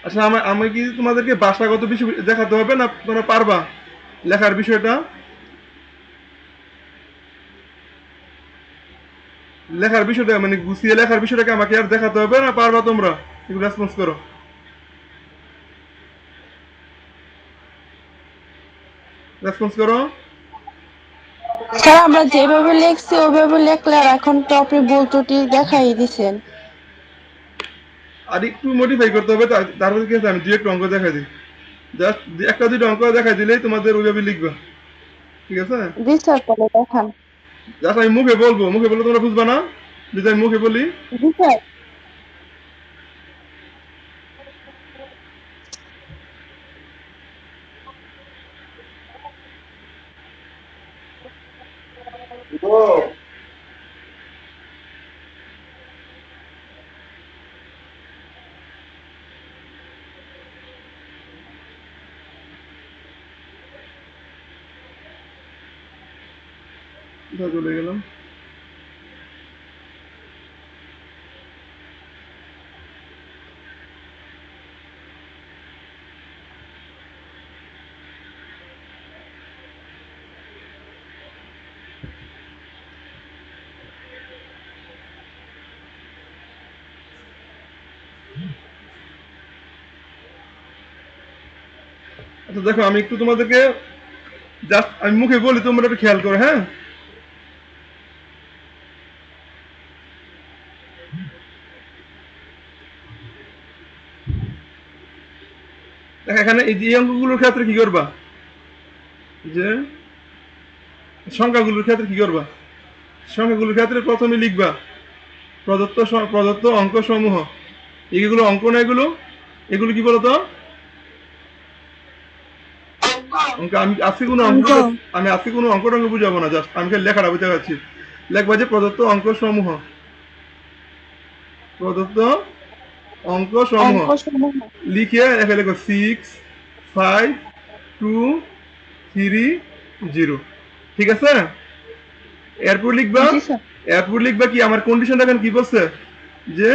আচ্ছা, আমি কি তোমাদেরকে ভাষাগত বিষয় দেখাতে হবে, না তোমরা পারবা লেখার বিষয়টা? লেখার বিষয়টা মানে গুছিয়ে লেখার বিষয়টাকে আমাকে আর দেখাতে হবে, না পারবা তোমরা? একটু রেসপন্স করো, রেসপন্স করো। স্যার আমরা যেভাবে লিখছি ওইভাবে লিখলে, আর এখন তো আপনি ভুল ত্রুটি দেখাই দিছেন। আর একটু মডিফাই করতে হবে, তারপরে কি আছে, আমি দু একটা অঙ্ক দেখাই দিই। জাস্ট একটা দুটো অঙ্ক দেখাই দিলেই তোমাদের ওইভাবে লিখবা, ঠিক আছে? জি স্যার, তাহলে দেখান। জাস্ট আমি মুখে বলবো, মুখে বললে তোমরা বুঝবা না, যদি আমি মুখে বলি। জি স্যার। কোথায় চলে গেলাম? আচ্ছা দেখো, আমি একটু তোমাদেরকে জাস্ট আমি মুখে বলি, তোমরা একটু খেয়াল করো, হ্যাঁ? দেখো এখানে এই যে এই অঙ্কগুলোর ক্ষেত্রে কি করবা, যে সংখ্যাগুলোর ক্ষেত্রে কি করবা, সংখ্যাগুলোর ক্ষেত্রে প্রথমে লিখবা প্রদত্ত অঙ্ক সমূহ। এগুলো অঙ্ক না, এগুলো এগুলো কি বলতো? অঙ্ক। আমি আজকে কোনো অঙ্ক অঙ্ক। আমি আজকে কোনো অঙ্ক টঙ্ক বুঝাবো না, জাস্ট আমি খালি লেখাটা বুঝতে পারছি। লেখবা যে প্রদত্ত অঙ্ক সমূহ, প্রদত্ত অঙ্ক সমূহ। অঙ্ক সমূহ। লিখে এখানে লেখো 6, 5, 2, 3, 0, ঠিক আছে? এরপর লিখবা, জি স্যার। এরপর লিখবা কি, আমার কন্ডিশন দেখেন কি বলছে, যে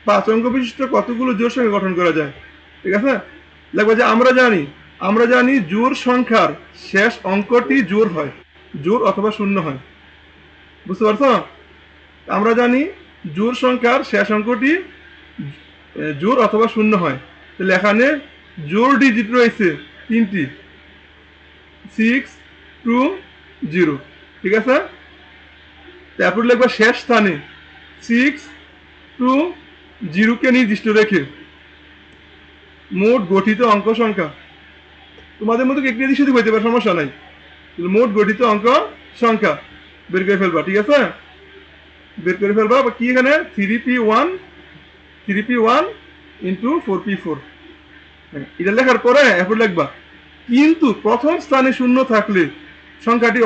5 অঙ্ক বিশিষ্ট কতগুলো জোড় সংখ্যা গঠন করা যায়, ঠিক আছে? লিখবা যে আমরা জানি জোড় সংখ্যার শেষ অঙ্কটি জোড় হয়, জোড় অথবা শূন্য হয়। বুঝতে পারছো? আমরা জানি জোড় সংখ্যার শেষ অঙ্কটি জোড় অথবা শূন্য হয়। তাহলে এখানে জোড় ডিজিট রয়েছে 3টি, 6, 2, 0, ঠিক আছে? তারপর লিখবা শেষ স্থানে 6, 2, 0কে নির্দিষ্ট রেখে মোট গঠিত অঙ্ক সংখ্যা। তোমাদের মধ্যে একটি এদিক সেদিক হইতে পারে, সমস্যা নাই। মোট গঠিত অঙ্ক সংখ্যা বের করে ফেলবা, ঠিক আছে? বের করে ফেলবা কি, এখানে 3p1 ইন্টু 4p4, এটা লেখার পরে এরপর লিখবা কিন্তু প্রথম স্থানে শূন্য থাকলে সংখ্যাটি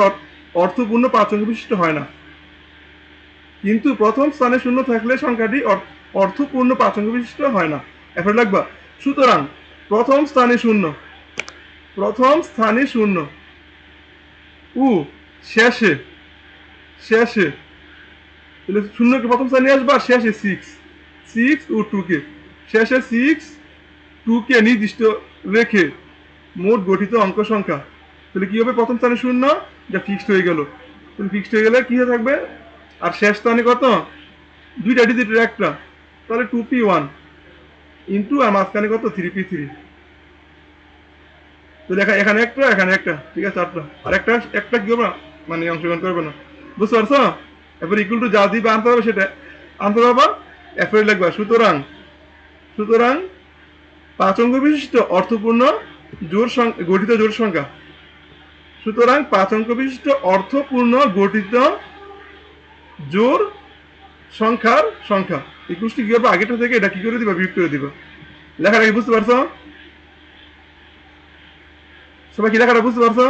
অর্থপূর্ণ 5 অঙ্ক বিশিষ্ট হয় না। কিন্তু প্রথম স্থানে শূন্য থাকলে সংখ্যাটি অর্থপূর্ণ 5 অঙ্ক বিশিষ্ট হয় না। এরপর লিখবা সুতরাং প্রথম স্থানে শূন্য, প্রথম স্থানে শূন্য ও শেষে, শেষে তাহলে শূন্যকে প্রথম স্থানে আসবা, শেষে 6, 6 ও 2কে, শেষে 6, 2কে নির্দিষ্ট রেখে মোট গঠিত অঙ্ক সংখ্যা। তাহলে কি হবে, প্রথম স্থানে শূন্য, যা ফিক্সড হয়ে গেল। তাহলে ফিক্সড হয়ে গেলে কি হয়ে থাকবে, আর শেষ স্থানে কত, দুইটা ডিজিটের একটা, তাহলে 2p1 ইন্টু আর মাঝখানে কত, 3p3। তো দেখা এখানে একটা, এখানে একটা, ঠিক আছে, 4টা। আর একটা একটা কি হবে, মানে অংশগ্রহণ করবে না। বুঝতে পারছো? এরপর ইকুয়াল টু যা দিবে আনতে হবে সেটা আনতে পারবা। এরপরে লিখবা সুতরাং, সুতরাং 5 অঙ্ক বিশিষ্ট অর্থপূর্ণ গঠিত জোড় সংখ্যা, সুতরাং 5 অঙ্ক বিশিষ্ট অর্থপূর্ণ গঠিত জোড় সংখ্যার সংখ্যা ইকুয়ালস টু কি হবে, আগেটা থেকে এটা কি করে দিবা, বিয়োগ করে দিবা। লেখাটা কি বুঝতে পারছো? সবাই কি লেখাটা বুঝতে পারছো?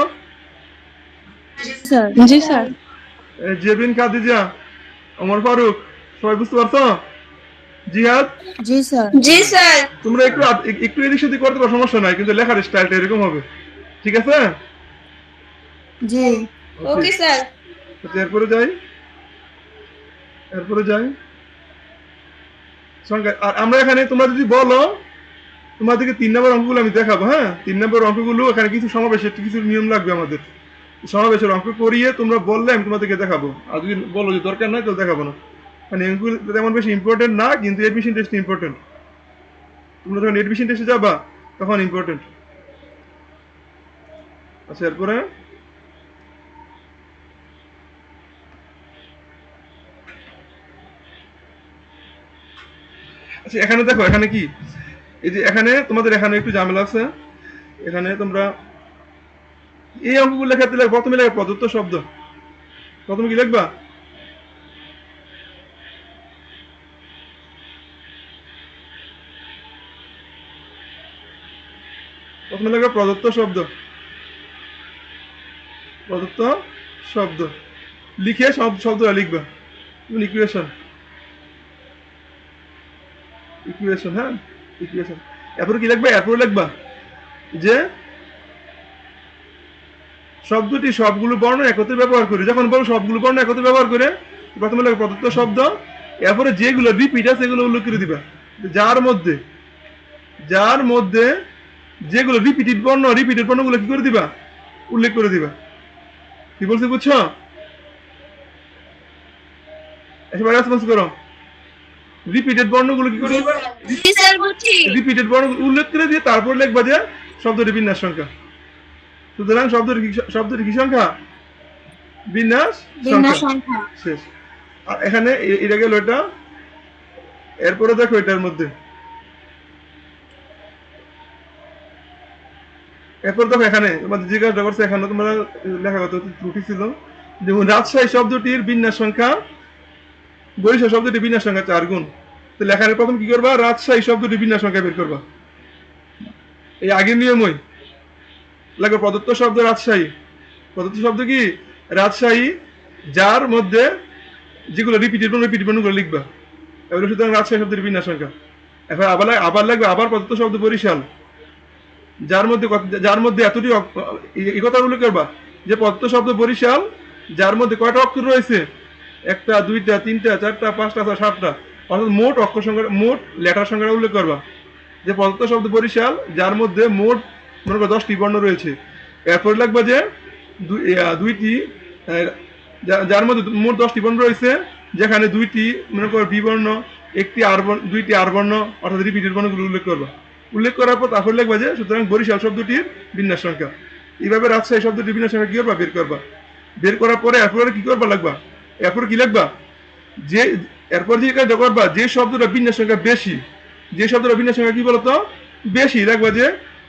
স্যার। জি স্যার। জেবিন, খাদিজা, ওমর ফারুক, সবাই বুঝতে পারছো? জিহাদ, জি স্যার। জি স্যার। তোমরা একটু একটু এদিক সেদিক করতে পারো, সমস্যা নাই, কিন্তু লেখার স্টাইলটা এরকম হবে, ঠিক আছে? জি। ওকে। Okay sir. এরপরে যাই, এরপরে যাই সংখ্যা। আর আমরা এখানে তোমরা যদি বলো তোমাদেরকে 3 নম্বর অঙ্কগুলো আমি দেখাবো। হ্যাঁ, 3 নম্বর অঙ্কগুলো এখানে কিছু সমাবেশের কিছু নিয়ম লাগবে আমাদের। সমাবেশের অঙ্ক করিয়ে তোমরা বললে আমি তোমাদেরকে দেখাবো, আর যদি বলো যে দরকার নাই তাহলে দেখাবো না। মানে এগুলো তেমন বেশি ইম্পর্টেন্ট না, কিন্তু এডমিশন টেস্ট ইম্পর্টেন্ট। তোমরা যখন এডমিশন টেস্টে যাবা তখন ইম্পর্টেন্ট। আচ্ছা, এরপরে আচ্ছা এখানে দেখো, এখানে কি এই যে এখানে তোমাদের এখানে একটু ঝামেলা আছে। এখানে তোমরা এই অঙ্কগুলো লেখাতে প্রথমে লেখা প্রদত্ত শব্দ। প্রথমে কি লিখবা? প্রথমে লেখা প্রদত্ত শব্দ। প্রদত্ত শব্দ লিখে শব্দটা লিখবা। ইকুয়েশন, ইকুয়েশন, হ্যাঁ ইকুয়েশন। এরপরে কি লিখবা? এরপরে লিখবা যে শব্দটি সবগুলো বর্ণ একত্রে ব্যবহার করে। যখন বলো সবগুলো বর্ণ একত্রে ব্যবহার করে, প্রথমে লাগে প্রদত্ত শব্দ, এরপরে যেগুলো রিপিট আছে সেগুলো উল্লেখ করে দিবা। যার মধ্যে যেগুলো রিপিটেড বর্ণগুলো কি করে দিবা? উল্লেখ করে দিবা। কি বলছি বুঝছো? এবার রেসপন্স করো। রিপিটেড বর্ণগুলো কি করে দিবা? রিপিটেড বর্ণ উল্লেখ করে দিয়ে তারপর লিখবা যে শব্দটি বিন্যাস সংখ্যা। সুতরাং শব্দটি কি সংখ্যা? বিন্যাস সংখ্যা। শেষ। আর এখানে এটা গেল এটা। এরপরে দেখো এটার মধ্যে, এরপর দেখো এখানে তোমাদের জিজ্ঞাসা করছে, এখানে তোমরা লেখাগত ত্রুটি ছিল। যেমন রাজশাহী শব্দটির বিন্যাস সংখ্যা, বরিশাল শব্দটির বিন্যাস সংখ্যা 4 গুণ। তো লেখার প্রথম কি করবা? রাজশাহী শব্দটির বিন্যাস সংখ্যা বের করবা। এই আগের নিয়মই লাগবে প্রদত্ত শব্দ রাজশাহী। প্রদত্ত শব্দ কি? রাজশাহী, যার মধ্যে যেগুলো রিপিটেড বর্ণগুলো লিখবা। এগুলো সুতরাং রাজশাহী শব্দের বিন্যাস সংখ্যা। এবার আবার লাগবে আবার প্রদত্ত শব্দ বরিশাল, যার মধ্যে এতটি এই কথা উল্লেখ করবা যে প্রদত্ত শব্দ বরিশাল, যার মধ্যে কয়টা অক্ষর রয়েছে? 1টা 2টা 3টা 4টা 5টা 6টা 7টা, অর্থাৎ মোট অক্ষর সংখ্যা, মোট লেটার সংখ্যা উল্লেখ করবা। যে প্রদত্ত শব্দ বরিশাল, যার মধ্যে মোট মনে করো 10টি বর্ণ রয়েছে। এরপর লাগবে যে দুইটি, যার মধ্যে মোট 10টি বর্ণ রয়েছে, যেখানে 2টি মনে করো বি বর্ণ, 1টি আর বর্ণ, 2টি আর বর্ণ, অর্থাৎ রিপিটেড বর্ণগুলো উল্লেখ করবা। উল্লেখ করার পর তারপর লিখবা যে সুতরাং বরিশাল শব্দটির বিন্যাস সংখ্যা। এইভাবে রাজশাহী শব্দটির বিন্যাস সংখ্যা কি করবা? বের করবা। বের করার পরে এরপরে কি করবা? লাগবা এরপর কি লিখবা? যে এরপর যে কাজটা করবা, যে শব্দটা বিন্যাস সংখ্যা বেশি, যে শব্দটা বিন্যাস সংখ্যা কি বলতো বেশি, লাগবা যে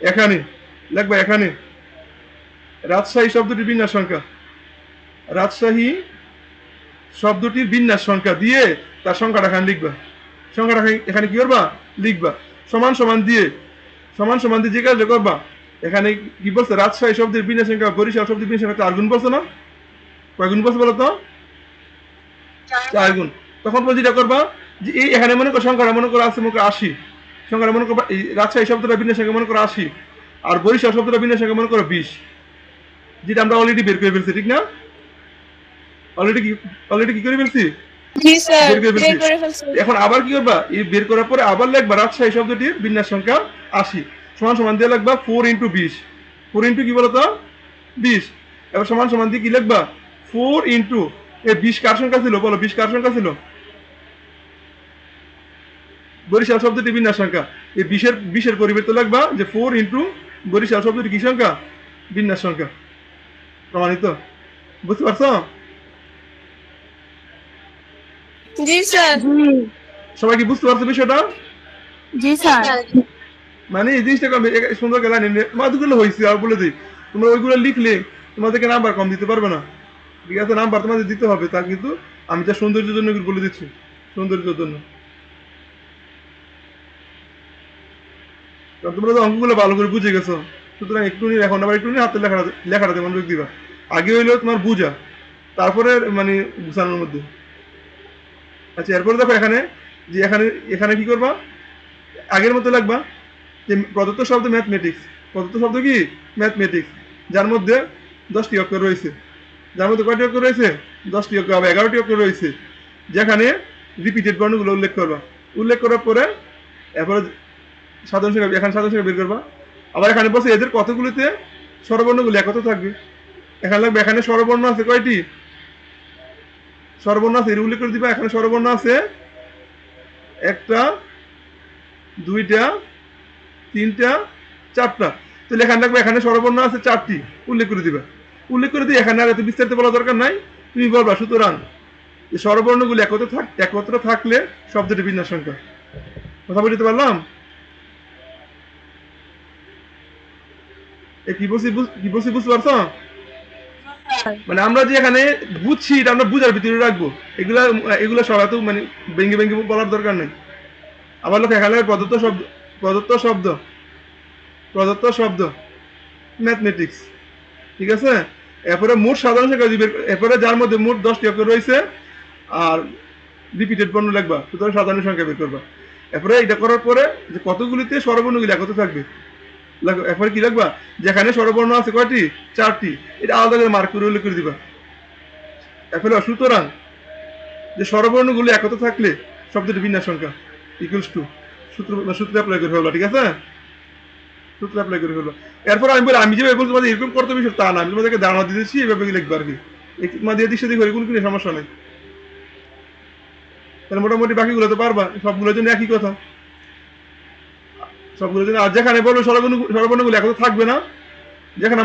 এখানে লাগবা, এখানে রাজশাহী শব্দটির বিন্যাস সংখ্যা, রাজশাহী শব্দটির বিন্যাস সংখ্যা দিয়ে তার সংখ্যাটা এখানে লিখবা। সংখ্যাটা এখানে কি করবা? লিখবা। সমান সমান দিয়ে যে কাজটা করবা, এখানে কি বলছে? রাজশাহী শব্দের বিন্যাস সংখ্যা বরিশাল শব্দের বিন্যাস সংখ্যা 4 গুণ বলছো না? কয় গুণ বলছো বলো তো? 4 গুণ। তখন যেটা করবা যে এই এখানে মনে করো সংখ্যাটা মনে করো আছে মনে করো 80, সংখ্যাটা মনে করবা এই রাজশাহী শব্দটা বিন্যাস সংখ্যা মনে করো 80, আর বরিশাল শব্দটা বিন্যাস সংখ্যা মনে করো 20, যেটা আমরা অলরেডি বের করে ফেলছি, ঠিক না? অলরেডি কি করে ফেলছি? বের করে ফেলছি। এখন আবার কি করবা? এই বের করার পরে আবার লিখবা রাজশাহী শব্দটির বিন্যাস সংখ্যা 80 সমান সমান দিয়ে লিখবা 4 × 20। 4 × কি বলতো? 20। এবার সমান সমান দিয়ে কি লিখবা? 4 × এই 20 কার সংখ্যা ছিল বলো? 20 কার সংখ্যা ছিল? বরিশাল শব্দটির বিন্যাস সংখ্যা। এই 20-এর পরিবর্তে লিখবা যে 4 × বরিশাল শব্দটির কি সংখ্যা? বিন্যাস সংখ্যা। প্রমাণিত? বুঝতে পারছো? জি স্যার। সবাই কি বুঝতে পারছো বিষয়টা? জি স্যার। মানে এই জিনিসটা সুন্দর করে লাইনে তোমাদেরগুলো হয়েছে, আর বলে দিই তোমরা ওইগুলো লিখলে তোমাদেরকে নাম্বার কম দিতে পারবে না, ঠিক আছে? নাম্বার তোমাদের দিতে হবে, তা কিন্তু আমি যা সৌন্দর্যের জন্য বলে দিচ্ছি, সৌন্দর্যের জন্য। কারণ তোমরা তো অঙ্কগুলো ভালো করে বুঝে গেছো, সুতরাং একটু এখন আবার একটু হাতে লেখাটাতে মনোযোগ দিবা। আগে হইলো তোমার বুঝা, তারপরে মানে গুছানোর মধ্যে। আচ্ছা, এরপরে দেখো এখানে যে এখানে কি করবা? আগের মতো লাগবা যে প্রদত্ত শব্দ ম্যাথমেটিক্স। প্রদত্ত শব্দ কি? ম্যাথমেটিক্স, যার মধ্যে 10টি অক্ষর রয়েছে। যার মধ্যে কয়টি অক্ষর রয়েছে? 10টি অক্ষর, আবার 11টি অক্ষর রয়েছে, যেখানে রিপিটেড বর্ণগুলো উল্লেখ করবা। উল্লেখ করার পরে এরপরে সাধারণ সংখ্যা, এখানে সাধারণ সংখ্যা বের করবা। আবার এখানে বলছে এদের কতগুলিতে স্বরবর্ণগুলি একত্র থাকবে। এখানে লাগবে এখানে স্বরবর্ণ আছে কয়টি? স্বরবর্ণ আছে এর উল্লেখ করে দিবা। এখানে স্বরবর্ণ আছে একটা, দুইটা, তিনটা, চারটা। তাহলে এখানে লাগবে এখানে স্বরবর্ণ আছে চারটি, উল্লেখ করে দিবা। উল্লেখ করে দিয়ে এখানে আর এত বিস্তারিত বলা দরকার নাই, তুমি বলবা সুতরাং এই স্বরবর্ণগুলি একত্র থাকলে শব্দটি বিন্যাস সংখ্যা। কথা বলতে পারলাম? কি বলছি বুঝতে পারছো? মানে আমরা যে এখানে বুঝছি এটা আমরা বুঝার ভিতরে রাখবো। এগুলা এগুলা সব এত মানে ভেঙে ভেঙে বলার দরকার নেই। আবার লোক এখানে প্রদত্ত শব্দ ম্যাথমেটিক্স, ঠিক আছে। এরপরে মোট সাধারণ সংখ্যা দিবে, এরপরে যার মধ্যে মোট 10টি অক্ষর রয়েছে আর রিপিটেড বর্ণ লিখবা, সুতরাং সাধারণ সংখ্যা বের করবা। এরপরে এটা করার পরে যে কতগুলিতে স্বরবর্ণগুলি একত্র থাকবে, এরপরে কি লিখবা? যেখানে স্বরবর্ণ আছে কয়টি? 4টি। এটা আলাদা করে মার্ক করে উল্লেখ করে দিবা। এরপরে সুতরাং যে স্বরবর্ণগুলি একত্র থাকলে শব্দটি বিন্যাস সংখ্যা ইকুয়ালস টু সূত্র অ্যাপ্লাই করে ফেলবা, ঠিক আছে। সূত্র অ্যাপ্লাই করে ফেলবা। এরপর আমি বলি আমি যেভাবে বলছি তোমাদের এরকম করতে বিষয় তা না, আমি তোমাদেরকে ধারণা দিতেছি এভাবে লিখবা আর কি। দিয়ে দিচ্ছে দেখো এগুলো কোনো সমস্যা নেই। তাহলে মোটামুটি বাকিগুলো তো পারবা, সবগুলোর জন্য একই কথা, সবগুলোর জন্য। আর যেখানে বলবে স্বরবর্ণগুলো একত্র থাকবে না, যেখানে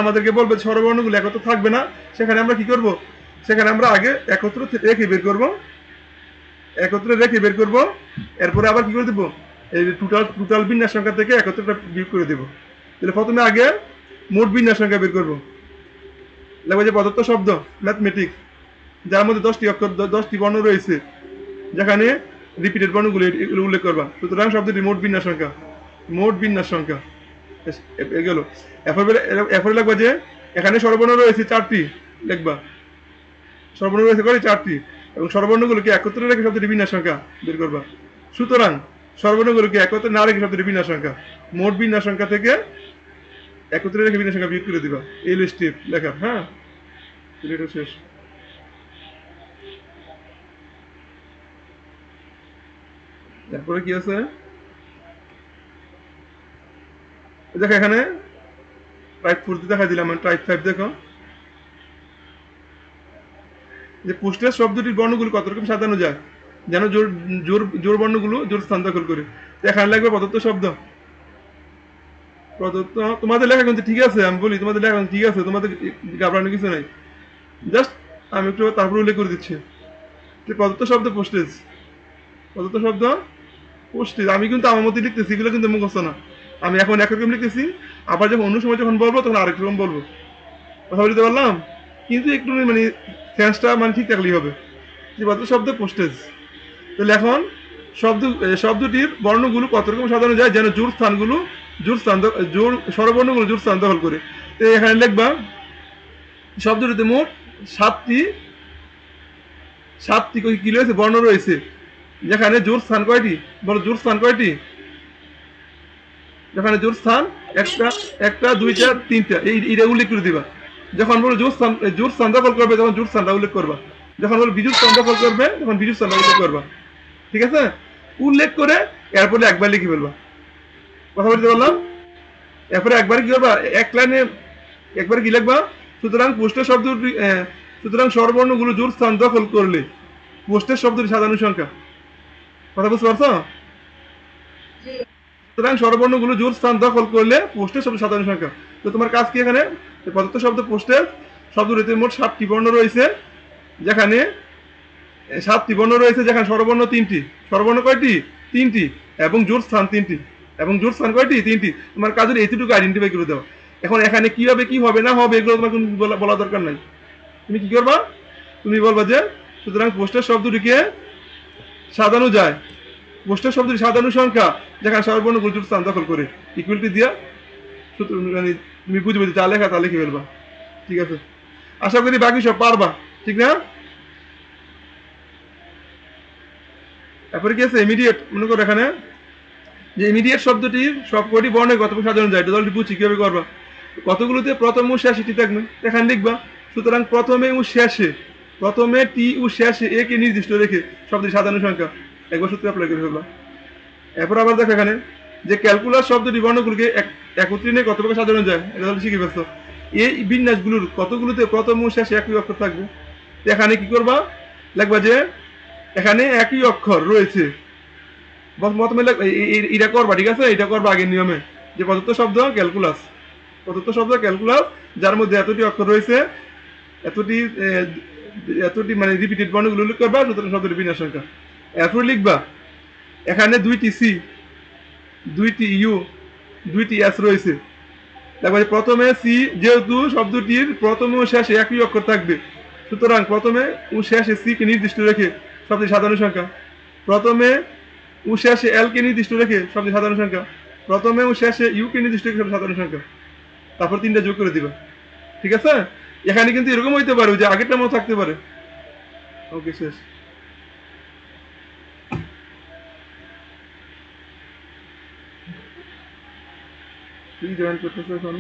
আমাদেরকে বলবে স্বরবর্ণগুলো একত্র থাকবে না, সেখানে আমরা কি করব? সেখানে আমরা আগে একত্র রেখে বের করব। এরপরে আবার কি করে দেবো? এই টোটাল বিন্যাস সংখ্যা থেকে একত্রটা বিয়োগ করে দেবো। তাহলে প্রথমে আগে মোট বিন্যাস সংখ্যা বের করবো। লাগবে যে প্রদত্ত শব্দ ম্যাথমেটিক্স, যার মধ্যে 10টি বর্ণ রয়েছে, যেখানে রিপিটেড বর্ণগুলো এগুলো উল্লেখ করবা। সুতরাং শব্দটি মোট বিন্যাস সংখ্যা গেল। এরপরে লাগবে যে এখানে স্বরবর্ণ রয়েছে 4টি, লিখবা স্বরবর্ণ রয়েছে করে 4টি, এবং স্বরবর্ণগুলোকে একত্রে রেখে শব্দটি বিন্যাস সংখ্যা বের করবা। সুতরাং স্বরবর্ণগুলোকে একত্রে না রেখে শব্দটি বিন্যাস সংখ্যা, মোট বিন্যাস সংখ্যা থেকে একত্রে রেখে বিন্যাস সংখ্যা বিয়োগ করে দিবা। এই স্টেপ লেখা, হ্যাঁ, এটা শেষ। তারপরে কি আছে দেখো, এখানে টাইপ 4 দেখা দিলাম, টাইপ 5 দেখো যে পোস্টের শব্দটির বর্ণগুলো কত রকম সাজানো যায় যেন জোর বর্ণগুলো জোর স্থান দখল করে। এখানে লাগবে প্রদত্ত শব্দ। তোমাদের লেখা কিন্তু ঠিক আছে, আমি বলি তোমাদের লেখা ঠিক আছে, তোমাদের ঘাবড়ানোর কিছু নাই। জাস্ট আমি একটু তারপর উল্লেখ করে দিচ্ছি যে প্রদত্ত শব্দ পোস্টেজ, আমি কিন্তু আমার মতো লিখতেছি, এগুলো কিন্তু মুখস্থ না। আমি এখন একরকম লিখতেছি, আবার যখন অন্য সময় যখন বলবো তখন আরেক রকম বলবো। কথা বলতে পারলাম? কিন্তু একটু মানে সেন্সটা মানে ঠিক থাকলেই হবে। যে প্রদত্ত শব্দ পোস্টেজ। তাহলে এখন শব্দটির বর্ণগুলো কত রকম সাজানো যায় যেন স্বরবর্ণগুলো জোর স্থান দখল করে। তো এখানে লিখবা শব্দটিতে মোট 7টি কি রয়েছে? বর্ণ রয়েছে, যেখানে জোর স্থান কয়টি? বলো জোর স্থান কয়টি? যেখানে জোর স্থান একটা, দুইটা, তিনটা, এইটা উল্লেখ করে দিবা। যখন বলো জোর স্থান দখল করবে তখন জোর স্থানটা উল্লেখ করবা। যখন বলো বিজুর স্থান দখল করবে তখন বিজুর স্থানটা উল্লেখ করবা, ঠিক আছে। উল্লেখ করে এরপরে একবার লিখে ফেলবা। কথা বলতে পারলাম? এরপরে একবার কি করবা? এক লাইনে একবার কি লিখবা? সুতরাং স্বরবর্ণগুলো জোর স্থান দখল করলে পোস্টের শব্দটি সাধারণ সংখ্যা। কথা বুঝতে পারছো? সুতরাং স্বরবর্ণগুলো জোর স্থান দখল করলে পোস্টের শব্দ সাধারণ সংখ্যা। তো তোমার কাজ কি? এখানে প্রদত্ত শব্দ পোস্টের শব্দটিতে মোট 7টি বর্ণ রয়েছে, যেখানে 7টি বর্ণ রয়েছে, যেখানে স্বরবর্ণ 3টি। স্বরবর্ণ কয়টি? 3টি, এবং জোর স্থান 3টি, এবং জোর স্থান কয়টি? 3টি। তোমার কাজ হলো এতটুকু আইডেন্টিফাই করে দাও। এখন এখানে কি হবে কি হবে না হবে এগুলো তোমার কোনো বলা দরকার নাই। তুমি কি করবা? তুমি বলবা যে সুতরাং পোস্টের শব্দটিকে সাজানো যায়, পোস্টের শব্দটি সাধারণ সংখ্যা যেখানে স্বরবর্ণগুলো জোর স্থান দখল করে, ইকুয়ালিটি দিয়া মানে তুমি বুঝবে যা লেখা তা লিখে ফেলবা, ঠিক আছে। আশা করি বাকি সব পারবা, ঠিক না? তারপরে কি আছে? ইমিডিয়েট। মনে করো এখানে যে ইমিডিয়েট শব্দটির সবকটি বর্ণে কতগুলো সাজানো যায়, এটা বুঝছি কিভাবে করবা। কতগুলোতে প্রথম ও শেষে টি থাকবে, এখানে লিখবা। সুতরাং প্রথমে টি ও শেষে এ কে নির্দিষ্ট রেখে শব্দটি সাধারণ সংখ্যা একবার সূত্রে অ্যাপ্লাই করে ফেলবা। এরপর আবার দেখো এখানে যে ক্যালকুলাস শব্দটি বর্ণগুলোকে একত্রে নিয়ে কত প্রকার সাজানো যায় এটা হলো শিখে ফেলছো। এই বিন্যাসগুলোর কতগুলোতে প্রথম ও শেষে একই অক্ষর থাকবে। এখানে কি করবা, লিখবা যে এখানে একই অক্ষর রয়েছে, প্রথমে এটা করবা, ঠিক আছে, এটা করবা আগের নিয়মে, যে প্রদত্ত শব্দ ক্যালকুলাস, প্রদত্ত শব্দ ক্যালকুলাস যার মধ্যে এতটি অক্ষর রয়েছে, এতটি এতটি মানে রিপিটেড বর্ণগুলো উল্লেখ করবা, সুতরাং শব্দটি বিন্যাস সংখ্যা। এরপর লিখবা এখানে 2টি সি, 2টি ইউ, 2টি এস রয়েছে। তারপরে প্রথমে সি, যেহেতু শব্দটির প্রথমে ও শেষে একই অক্ষর থাকবে, সুতরাং প্রথমে ও শেষে সি কে নির্দিষ্ট রেখে শব্দের সাধারণ সংখ্যা, প্রথমে ও শেষে এল কে নির্দিষ্ট রেখে শব্দের সাধারণ সংখ্যা, প্রথমে ও শেষে ইউ কে নির্দিষ্ট রেখে শব্দের সাধারণ সংখ্যা, তারপর 3টা যোগ করে দিবা। ঠিক আছে, এখানে কিন্তু এরকম হইতে পারে যে আগেরটা মতো থাকতে পারে। ওকে, শেষ। কি জয়েন করতেছো এখন?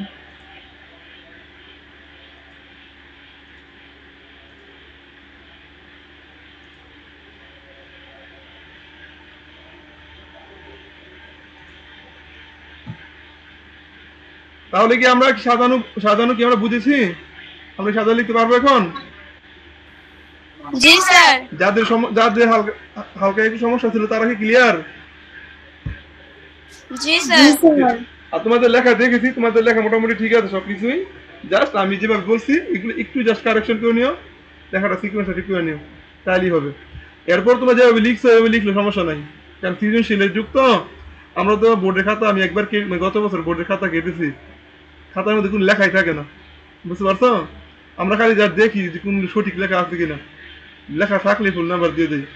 তাহলে কি আমরা সাজানো সাজানো কি আমরা বুঝেছি? আমরা সাজানো লিখতে পারবো এখন? জি স্যার। যাদের হালকা হালকা একটু সমস্যা ছিল তারা কি ক্লিয়ার? জি স্যার। আর তোমাদের লেখা দেখেছি, তোমাদের লেখা মোটামুটি ঠিক আছে সবকিছুই, জাস্ট আমি যেভাবে বলছি এগুলো একটু জাস্ট কারেকশন করে নিও, লেখাটা সিকোয়েন্সটা ঠিক করে নিও, তাইলেই হবে। এরপর তোমরা যেভাবে লিখছো এভাবে লিখলে সমস্যা নাই, কারণ সৃজনশীলের যুক্ত। আমরা তো বোর্ডের খাতা, আমি একবার গত বছর বোর্ডের খাতা কেটেছি, খাতার মধ্যে কোনো লেখাই থাকে না, বুঝতে পারছো? আমরা খালি যা দেখি যে কোন সঠিক লেখা আছে কিনা, লেখা থাকলে ফুল নাম্বার দিয়ে দেয়,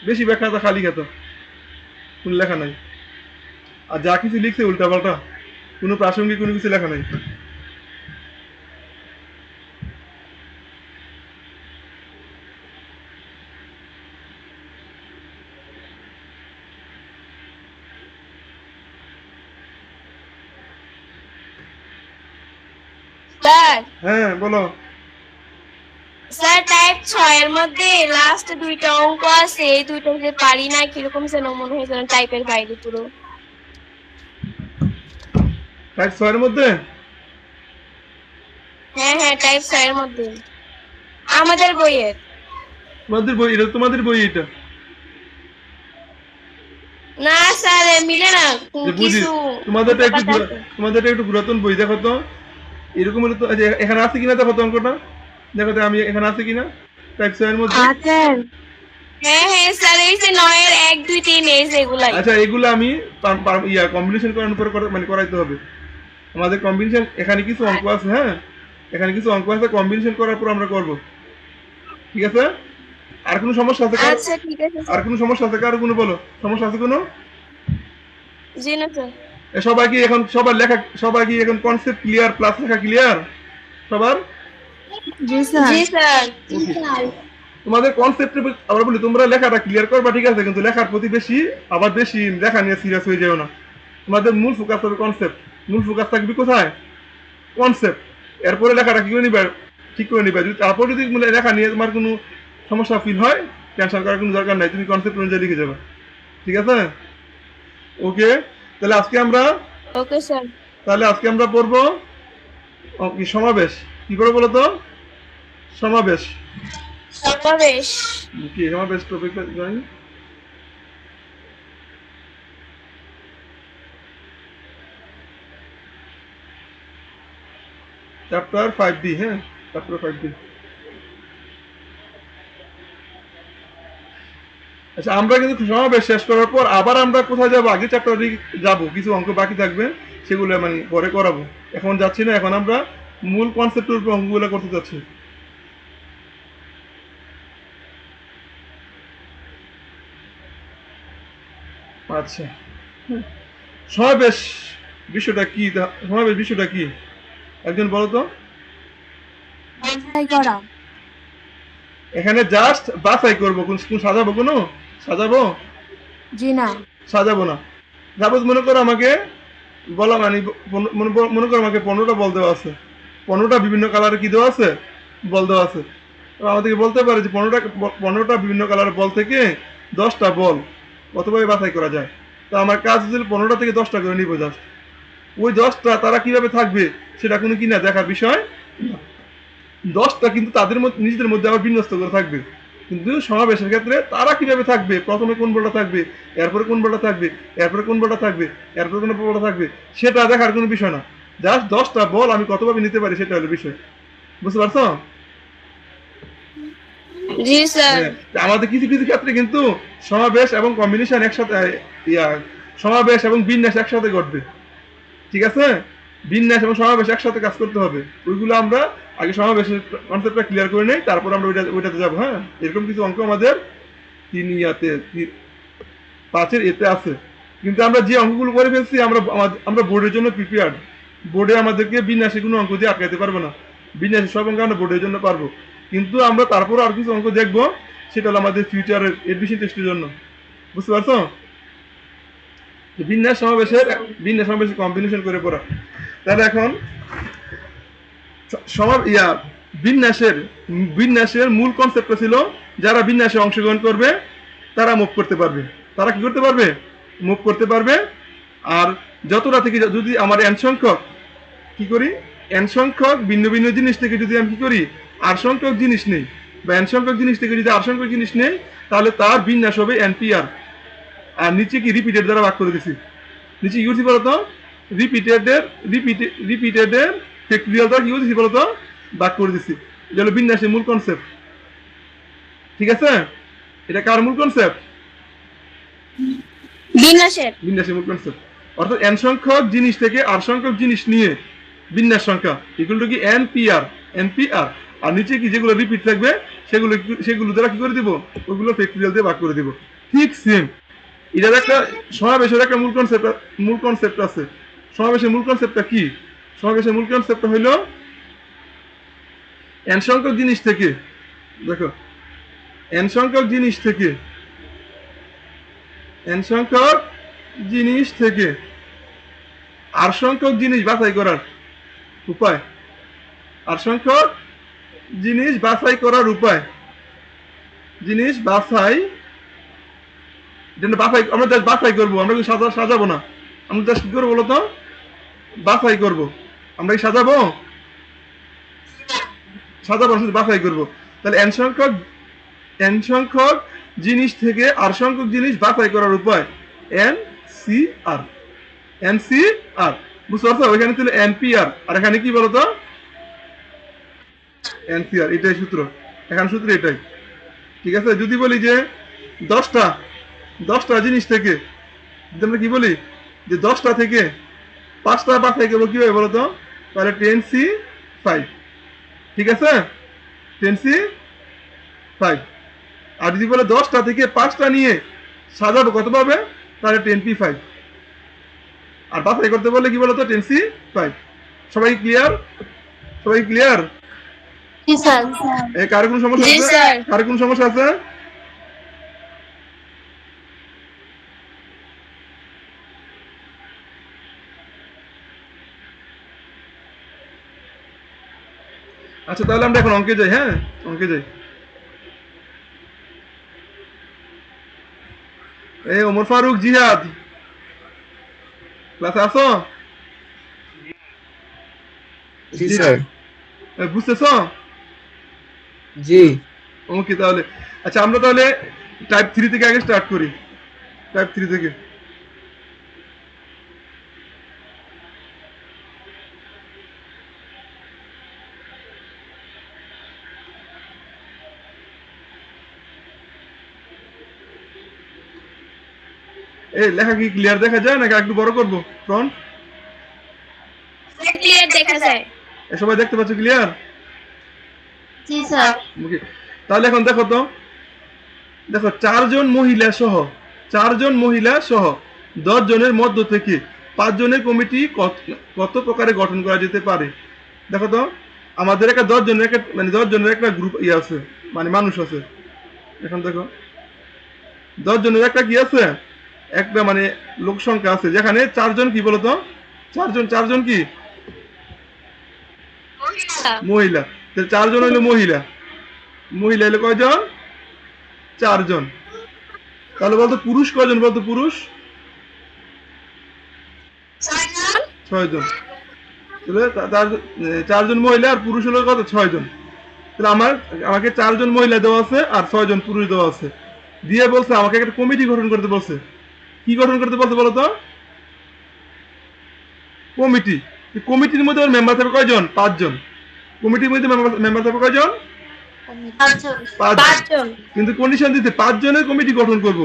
বেশিরভাগ খাতা খালি খাতা, কোনো লেখা নাই। আর যা কিছু লিখছে উল্টা পাল্টা, কোনো প্রাসঙ্গিক কোনো কিছু লেখা নাই। স্যার। হ্যাঁ বলো। স্যার টাইপ 6 এর মধ্যে লাস্ট 2টা অঙ্ক আছে, এই 2টা যে পারি না, কিরকম যেন মনে হয় যেন টাইপের বাইরে পুরো। টাইপ 6 এর মধ্যে? হ্যাঁ টাইপ 6 এর মধ্যে আমাদের বইয়ের। তোমাদের বই এটা? তোমাদের বই এটা? না স্যার মিলে না যে বুঝি কিছু। তোমাদেরটা একটু পুরাতন বই, দেখো তো এরকম হলে তো এখানে আছে কিনা, দেখো তো অঙ্কটা, দেখো তো আমি এখানে আছে কিনা টাইপ 6 এর মধ্যে। হ্যাঁ স্যার, এই যে 9 এর 1 2 3 এই যে এগুলাই। আচ্ছা, এগুলো আমি কম্বিনেশন করানোর পর মানে করাইতে হবে আমাদের। কম্বিনেশন এখানে কিছু অঙ্ক আছে, হ্যাঁ এখানে কিছু অঙ্ক আছে, কম্বিনেশন করার পর আমরা করব, ঠিক আছে? আর কোনো সমস্যা আছে? আচ্ছা ঠিক আছে। আর কোনো সমস্যা আছে? কারো কোনো বলো, সমস্যা আছে কোনো? জি না স্যার। সবাই কি এখন সবার লেখা, সবাই কি এখন কনসেপ্ট ক্লিয়ার, প্লাস লেখা ক্লিয়ার সবার? জি স্যার। জি স্যার। তোমাদের কনসেপ্টে আমরা বলি তোমরা লেখাটা ক্লিয়ার করবা, ঠিক আছে, কিন্তু লেখার প্রতি বেশি লেখা নিয়ে সিরিয়াস হয়ে যাও না। তোমাদের মূল ফোকাস হবে কনসেপ্ট, মূল ফোকাস থাকবে কোথায়? কনসেপ্ট। এরপরে লেখাটা কি করে নিবে, ঠিক করে নিবে। তারপর যদি লেখা নিয়ে তোমার কোনো সমস্যা ফিল হয়, টেনশন করার কোনো দরকার নাই, তুমি কনসেপ্ট অনুযায়ী লিখে যাবে, ঠিক আছে? ওকে, তাহলে আজকে আমরা পড়বো কি সমাবেশ। কি করে বলো তো? সমাবেশ। কি সমাবেশ টপিক জানি? চ্যাপ্টার 5B, হ্যাঁ চ্যাপ্টার 5B। আচ্ছা, আমরা কিন্তু সমাবেশ শেষ করার পর আবার আমরা কোথায় যাবো? আগে চ্যাপ্টারে যাবো, কিছু অঙ্ক বাকি থাকবে সেগুলো মানে পরে করাবো, এখন যাচ্ছি না। এখন আমরা মূল কনসেপ্টের উপর অঙ্কগুলো করতে যাচ্ছি। আচ্ছা, সমাবেশ বিষয়টা কি? সমাবেশ বিষয়টা কি একজন বলো তো? এখানে জাস্ট বাছাই করবো, কোন সাজাবো? কোনো সাজাবো? জি না, সাজাবো না। সাপোজ মনে করো আমাকে বলা মানে মনে করো আমাকে 15টা বল দেওয়া আছে, 15টা বিভিন্ন কালারের কি দেওয়া আছে? বল দেওয়া আছে। আমাদেরকে বলতে পারে যে 15টা বিভিন্ন কালারের বল থেকে 10টা বল কতভাবে বাছাই করা যায়। তো আমার কাজ হচ্ছে 15টা থেকে 10টা করে নিব জাস্ট। ওই 10টা তারা কিভাবে থাকবে সেটা কোনো কি না দেখার বিষয় না। 10টা কিন্তু তাদের মধ্যে নিজেদের মধ্যে আবার বিন্যস্ত করে থাকবে। কিন্তু সমাবেশের ক্ষেত্রে তারা কিভাবে থাকবে, প্রথমে কোন বলটা থাকবে, এরপরে কোন বলটা থাকবে, এরপরে কোন বলটা থাকবে, এরপরে কোন বলটা থাকবে, সেটা দেখার কোনো বিষয় না। জাস্ট 10টা বল আমি কতভাবে নিতে পারি সেটা হলো বিষয়। বুঝতে পারছো? জি স্যার। হ্যাঁ, আমাদের কিছু কিছু ক্ষেত্রে কিন্তু সমাবেশ এবং কম্বিনেশন একসাথে ইয়া সমাবেশ এবং বিন্যাস একসাথে ঘটবে। ঠিক আছে? বিন্যাস এবং সমাবেশ একসাথে কাজ করতে হবে। ওইগুলো আমরা আগে সমাবেশের কনসেপ্টটা ক্লিয়ার করে নেই, তারপর আমরা ওইটাতে যাবো। হ্যাঁ, এরকম কিছু অঙ্ক আমাদের 5-এর এতে আছে। কিন্তু আমরা যে অঙ্কগুলো করে ফেলছি আমরা বোর্ডের জন্য প্রিপেয়ার্ড। বোর্ডে আমাদেরকে বিন্যাসে কোনো অঙ্ক দিয়ে আটকাতে পারবো না। বিন্যাসে সব অঙ্ক আমরা বোর্ডের জন্য পারবো। কিন্তু আমরা তারপর আর কিছু অঙ্ক দেখবো, সেটা হলো আমাদের ফিউচারের এডমিশন টেস্টের জন্য। বুঝতে পারছো? বিন্যাস সমাবেশের কম্বিনেশন করে পড়া। তাহলে এখন বিন্যাসের বিন্যাসের মূল কনসেপ্টটা ছিল যারা বিন্যাসে অংশগ্রহণ করবে তারা মুভ করতে পারবে। তারা কি করতে পারবে? মুভ করতে পারবে। আর যতটা থেকে যদি আমার এন সংখ্যক কি করি, এন সংখ্যক ভিন্ন ভিন্ন জিনিস থেকে যদি আমি কি করি আর সংখ্যক জিনিস নেই, বা এন সংখ্যক জিনিস থেকে যদি আর সংখ্যক জিনিস নেই, তাহলে তার বিন্যাস হবে এনপিআর। আর নিচে কি রিপিটেড দ্বারা ভাগ করে দিছি। নিচে কি করছি বলতো? রিপিটেডের ফ্যাক্টরিয়াল দ্বারা কি করছি বলতো? ভাগ করে দিছি। এটা হলো বিন্যাসের মূল কনসেপ্ট। ঠিক আছে? এটা কার মূল কনসেপ্ট? বিন্যাসের মূল কনসেপ্ট। অর্থাৎ এন সংখ্যক জিনিস থেকে আর সংখ্যক জিনিস নিয়ে বিন্যাস সংখ্যা এগুলো কি এনপিআর। আর নিচে কি যেগুলো রিপিট থাকবে সেগুলো দ্বারা কি করে দিব? ওইগুলো ফ্যাক্টরিয়াল দিয়ে ভাগ করে দিব। ঠিক সেম এটার একটা সমাবেশের একটা মূল কনসেপ্ট আছে। সমাবেশের মূল কনসেপ্টটা কি? সমাবেশের মূল কনসেপ্টটা হইল এন সংখ্যক জিনিস থেকে, দেখো, এন সংখ্যক জিনিস থেকে আর সংখ্যক জিনিস বাছাই করার উপায়। আর সংখ্যক জিনিস বাছাই করার উপায়। জিনিস বাছাই আমরা জাস্ট বাছাই করবো, আমরা সাজাবো না। আমরা জাস্ট কি করবো বলতো? বাছাই করবো। আমরা কি সাজাবো না, শুধু বাছাই করবো। তাহলে এন সংখ্যক জিনিস থেকে আর সংখ্যক জিনিস বাছাই করার উপায় এনসিআর। বুঝতে পারছো? ওইখানে ছিল এনপিআর, আর এখানে কি বলতো? এনসিআর। এটাই সূত্র, এখানে সূত্র এটাই। ঠিক আছে? যদি বলি যে 10টা জিনিস থেকে, আমরা কি বলি যে 10টা থেকে 5টা বাছাই করবো কিভাবে বলতো? তাহলে 10C5। ঠিক আছে? 10C5। আর যদি বলে 10টা থেকে 5টা নিয়ে সাজাবো কত পাবে? তাহলে 10P5। আর বাছাই করতে বললে কি বলতো? 10C5। সবাই ক্লিয়ার? কার কোন সমস্যা আছে? আচ্ছা, তাহলে আমরা এখন অঙ্কে যাই। হ্যাঁ, অঙ্কে যাই। এই ওমর ফারুক, জিহাদ, ক্লাসে আসো? জি স্যার। বুঝতেছো? জি। ওকে, তাহলে আচ্ছা আমরা তাহলে টাইপ 3 থেকে আগে স্টার্ট করি। টাইপ 3 থেকে। এই লেখা কি ক্লিয়ার দেখা যায় নাকি একটু বড় করবো ফ্রন্ট? ক্লিয়ার দেখা যায়। সবাই দেখতে পাচ্ছ ক্লিয়ার? জি স্যার। ওকে, তাহলে এখন দেখো 4জন মহিলা সহ 10 জনের মধ্য থেকে 5 জনের কমিটি কত প্রকারে গঠন করা যেতে পারে? দেখো তো, আমাদের একটা 10 জনের একটা গ্রুপ আছে, মানে মানুষ আছে। এখন দেখো 10 জনের একটা কি আছে, একটা মানে লোক সংখ্যা আছে, যেখানে 4 জন কি বলতো? 4 জন কি মহিলা। 4 জন হইলো মহিলা হইলো কয়জন? 4 জন। তাহলে বলতো পুরুষ কয়জন? বলতো পুরুষ 6 জন। তাহলে চারজন মহিলা আর পুরুষ হলো কত? 6 জন। তাহলে আমাকে 4 জন মহিলা দেওয়া আছে আর 6 জন পুরুষ দেওয়া আছে, দিয়ে বলছে আমাকে একটা কমিটি গঠন করতে বলছে। কি গঠন করতে বলছে বলো তো? কমিটি। কমিটির মধ্যে মেম্বার থাকবে কয়জন? 5 জন। কমিটির মধ্যে মেম্বার থাকবে কয়জন? 5 জন। 5 জন। কিন্তু কন্ডিশন দিতে 5 জনের কমিটি গঠন করব,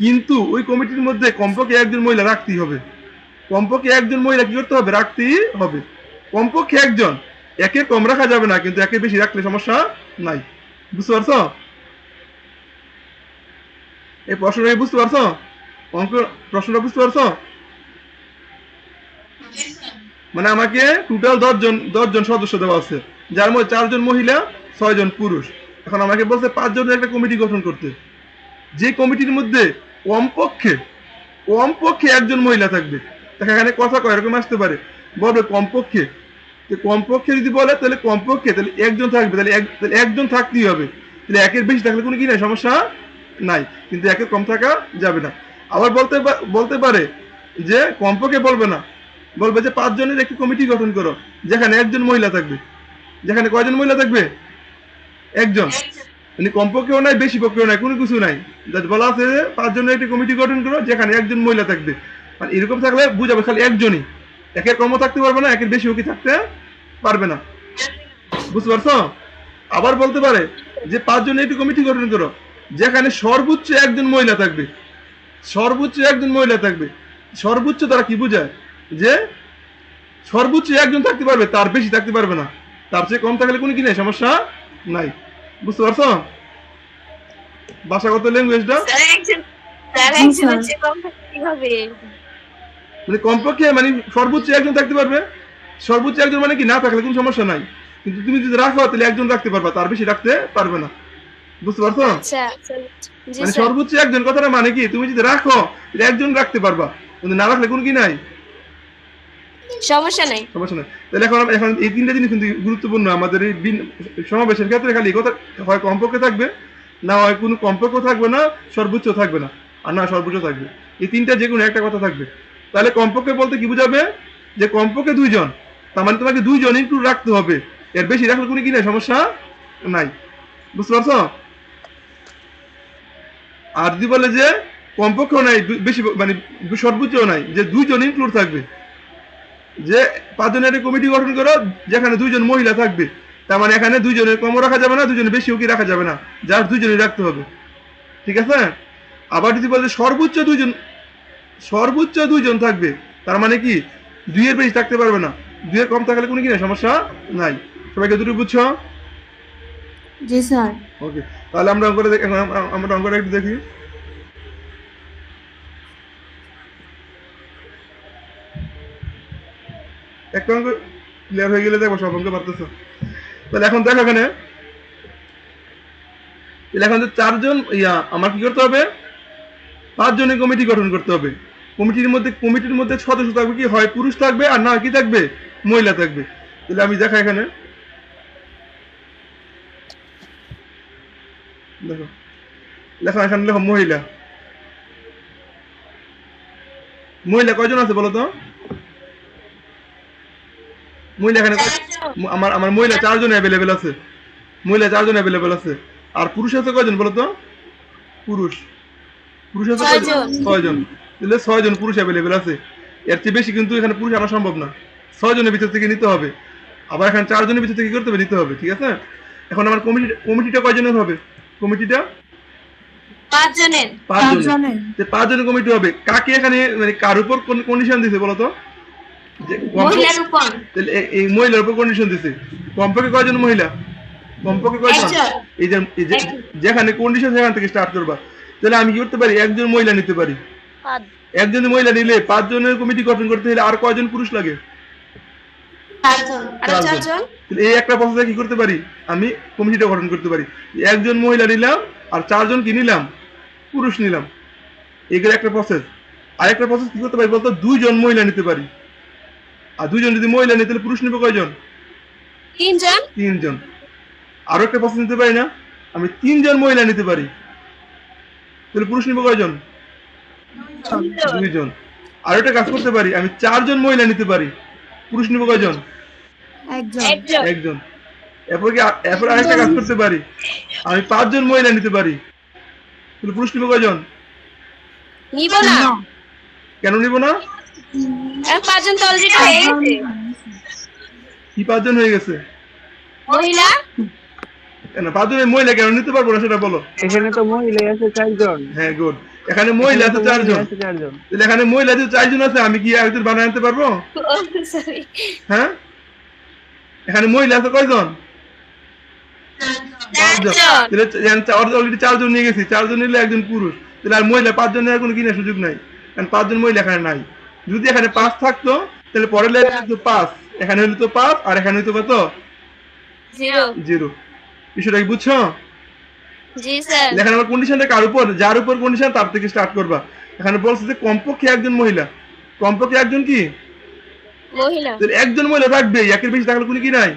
কিন্তু ওই কমিটির মধ্যে কমপক্ষে একজন মহিলা রাখতেই হবে। কমপক্ষে একজন মহিলা কি করতে হবে? রাখতেই হবে। কমপক্ষে একজন, একে কম রাখা যাবে না, কিন্তু একে বেশি রাখলে সমস্যা নাই। বুঝতে পারছো? এই প্রশ্নটা বুঝতে পারছো? অঙ্ক প্রশ্নটা বুঝতে পারছো? মানে আমাকে টোটাল 10 জন সদস্য দেওয়া আছে, যার মধ্যে 4 জন মহিলা 6 জন পুরুষ। এখন আমাকে বলছে 5 জনের একটা কমিটি গঠন করতে, যে কমিটির মধ্যে কমপক্ষে একজন মহিলা থাকবে। এখানে কথা কয় এরকম আসতে পারে, বলবে কমপক্ষে। কমপক্ষে যদি বলে তাহলে কমপক্ষে তাহলে একজন থাকবে, তাহলে একজন থাকতেই হবে। তাহলে একের বেশি থাকলে কোনো কি নাই, সমস্যা নাই, কিন্তু একের কম থাকা যাবে না। আবার বলতে পারে যে কমপক্ষে বলবে না, বলবে যে 5 জনের একটি কমিটি গঠন করো, যেখানে একজন মহিলা থাকবে। যেখানে কয়জন মহিলা থাকবে? একজন। মানে কমপক্ষেও নাই, বেশি পক্ষেও নাই, কোনো কিছু নাই। বলা আছে যে 5 জনের একটি কমিটি গঠন করো, যেখানে একজন মহিলা থাকবে। মানে এরকম থাকলে বুঝাবে খালি একজনই, একের কমও থাকতে পারবে না, একের বেশিও কি থাকতে পারবে না। বুঝতে পারছো? আবার বলতে পারে যে 5 জনের একটি কমিটি গঠন করো, যেখানে সর্বোচ্চ একজন মহিলা থাকবে। সর্বোচ্চ একজন মহিলা থাকবে, সর্বোচ্চ দ্বারা কি বোঝায়? যে সর্বোচ্চ একজন থাকতে পারবে, তার বেশি থাকতে পারবে না। তার চেয়ে কম থাকলে কোনো কি নাই, সমস্যা নাই। বুঝতে পারছো ভাষাগত ল্যাঙ্গুয়েজটা? মানে কমপক্ষে মানে সর্বোচ্চ একজন থাকতে পারবে, সর্বোচ্চ একজন মানে কি না থাকলে কোনো সমস্যা নাই, কিন্তু তুমি যদি রাখো তাহলে একজন রাখতে পারবা, তার বেশি রাখতে পারবে না। বুঝতে পারছো? মানে সর্বোচ্চ একজন কথাটা মানে কি, তুমি যদি রাখো তাহলে একজন রাখতে পারবা, কিন্তু না রাখলে কোনো কি নাই, সমস্যা নাই। তাহলে এখন এই 3টা জিনিস কিন্তু গুরুত্বপূর্ণ আমাদের এই সমাবেশের ক্ষেত্রে। খালি কথা হয় কমপক্ষে থাকবে, না হয় কোনো কমপক্ষ থাকবে না, সর্বোচ্চ থাকবে না, আর না সর্বোচ্চ থাকবে। এই 3টা যে কোনো একটা কথা থাকবে। তাহলে কমপক্ষে বলতে কি বুঝাবে? যে কমপক্ষে 2 জন, তার মানে তোমাকে 2 জন একটু রাখতে হবে, এর বেশি রাখলে কোনো কি নাই, সমস্যা নাই। বুঝতে পারছো? আর যদি বলে যে কমপক্ষেও নাই, বেশি মানে সর্বোচ্চও নাই, যে 2 জন ইনক্লুড থাকবে, যে 5 জনের কমিটি গঠন করো, যেখানে 2 জন মহিলা থাকবে। তার মানে এখানে 2 জনের কমও রাখা যাবে না, 2 জনের বেশিও কি রাখা যাবে না, যার 2 জনই রাখতে হবে। ঠিক আছে? আবার যদি বলে সর্বোচ্চ 2 জন থাকবে, তার মানে কি 2 এর বেশি থাকতে পারবে না, 2 এর কম থাকলে কোনো কি না, সমস্যা নাই। সবাইকে দুটো বুঝছো? জি স্যার। ওকে, তাহলে আমরা অঙ্কটা একটু দেখি। একটা অঙ্ক ক্লিয়ার হয়ে গেলে দেখো সব অঙ্ক পারতেছো। তাহলে এখন দেখো এখানে, এখন যে 4 জন আমার কি করতে হবে? 5 জনের কমিটি গঠন করতে হবে। কমিটির মধ্যে সদস্য থাকবে কি হয় পুরুষ থাকবে, আর না কি থাকবে? মহিলা থাকবে। তাহলে আমি দেখা এখানে দেখো, লেখা এখানে লেখো মহিলা। মহিলা কয়জন আছে বলো তো? মহিলা এখানে আমার মহিলা 4 জন অ্যাভেলেবেল আছে। মহিলা 4 জন অ্যাভেলেবেল আছে। আর পুরুষ আছে কয়জন বলো তো? পুরুষ আছে 6 জন। তাহলে 6 জন পুরুষ অ্যাভেলেবেল আছে। এর চেয়ে বেশি কিন্তু এখানে পুরুষ আনা সম্ভব না, 6 জনের ভিতর থেকে নিতে হবে। আবার এখানে 4 জনের ভিতর থেকে কি করতে হবে? নিতে হবে। ঠিক আছে? এখন আমার কমিটিটা কয়জনের হবে? কমিটিটা 5 জনের। 5 জনের। 5 জনের কমিটি হবে। কাকে এখানে মানে কার উপর কন্ডিশন দিছে বলো তো? মহিলার উপর। তাহলে এই মহিলার উপর কন্ডিশন দিছে। কমপক্ষে কয়জন মহিলা? কমপক্ষে কয়জন? এই যে যেখানে কন্ডিশন সেখান থেকে স্টার্ট করবা। তাহলে আমি কি করতে পারি? একজন মহিলা নিতে পারি। একজন মহিলা নিলে 5 জনের কমিটি গঠন করতে হলে আর কয়জন পুরুষ লাগে? 4 জন। এই একটা প্রসেসে কি করতে পারি? আমি কমিটিটা গঠন করতে পারি। একজন মহিলা নিলাম আর 4 জন কি নিলাম? পুরুষ নিলাম। এগুলো একটা প্রসেস। আরেকটা প্রসেস কি করতে পারি বলতো? 2 জন মহিলা নিতে পারি। আর 2 জন যদি মহিলা নিতে তাহলে পুরুষ নিবে কয়জন? 3 জন। আরো একটা প্রসেস নিতে পারি না? আমি 3 জন মহিলা নিতে পারি, তাহলে পুরুষ নিবে কয়জন? 2 জন। আরো একটা কাজ করতে পারি, আমি 4 জন মহিলা নিতে পারি, পুরুষ নিব কয়জন? একজন একজন। একজন। এরপর আরেকটা কাজ করতে পারি, আমি 5 জন মহিলা নিতে পারি, তাহলে পুরুষ নিব কয়জন? নিব না, কেন নিব না? আর 5 জন তো অলরেডি হয়ে গেছে। কি 5 জন হয়ে গেছে? মহিলা কেন 5 জনের মহিলা কেন নিতে পারবো না সেটা বলো। এখানে তো মহিলা আছে 4 জন। হ্যাঁ গুড, এখানে মহিলা আছে 4 জন, আছে 4 জন। তাহলে এখানে মহিলা যে 4 জন আছে আমি কি আরেকজন বানায় আনতে পারবো? সরি, হ্যাঁ, এখানে মহিলা আছে কয়জন? 5 জন। তাহলে অলরেডি 4 জন নিয়ে গেছি, 4 জন নিলে একজন পুরুষ, তাহলে আর মহিলা 5 জন নেওয়ার কোনো কিনা সুযোগ নাই, কারণ 5 জন মহিলা এখানে নাই। যদি এখানে 5 থাকতো তাহলে পরের লাইনে হতো 5, এখানে হলো তো 5 আর এখানে হতো কত? 0। 0। বিষয়টা কি বুঝছো? জি স্যার। এখানে আমার কন্ডিশনটা কার উপর? যার উপর কন্ডিশন তার থেকে স্টার্ট করবা। এখানে বলছে যে কমপক্ষে একজন মহিলা, কমপক্ষে একজন কি মহিলা, তাহলে একজন মহিলা থাকবে, একের বেশি থাকলে কোনো কি নাই,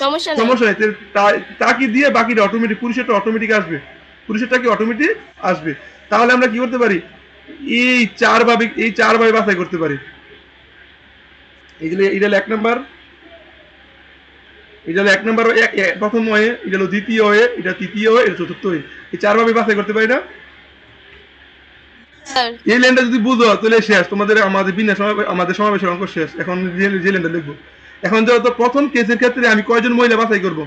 সমস্যা নাই। সমস্যা নাই। তা কি দিয়ে বাকিটা অটোমেটিক, পুরুষেরটা অটোমেটিক আসবে, পুরুষেরটা কি অটোমেটিক আসবে। তাহলে আমরা কি করতে পারি, এই চার ভাবে বাছাই করতে পারি। এটা হলো 1 নাম্বার, এটা হলো 1 নাম্বার প্রথম হয়ে, এটা হলো দ্বিতীয় হয়ে, এটা তৃতীয় হয়ে, এটা চতুর্থ হয়ে, এই 4 ভাবে বাছাই করতে পারি না? স্যার এই লাইনটা যদি বুঝো তাহলে শেষ, তোমাদের আমাদের সমাবেশের অঙ্ক শেষ। এখন যে লাইনটা লিখবো, এখন যেহেতু প্রথম কেসের ক্ষেত্রে আমি কয়জন মহিলা বাছাই করব,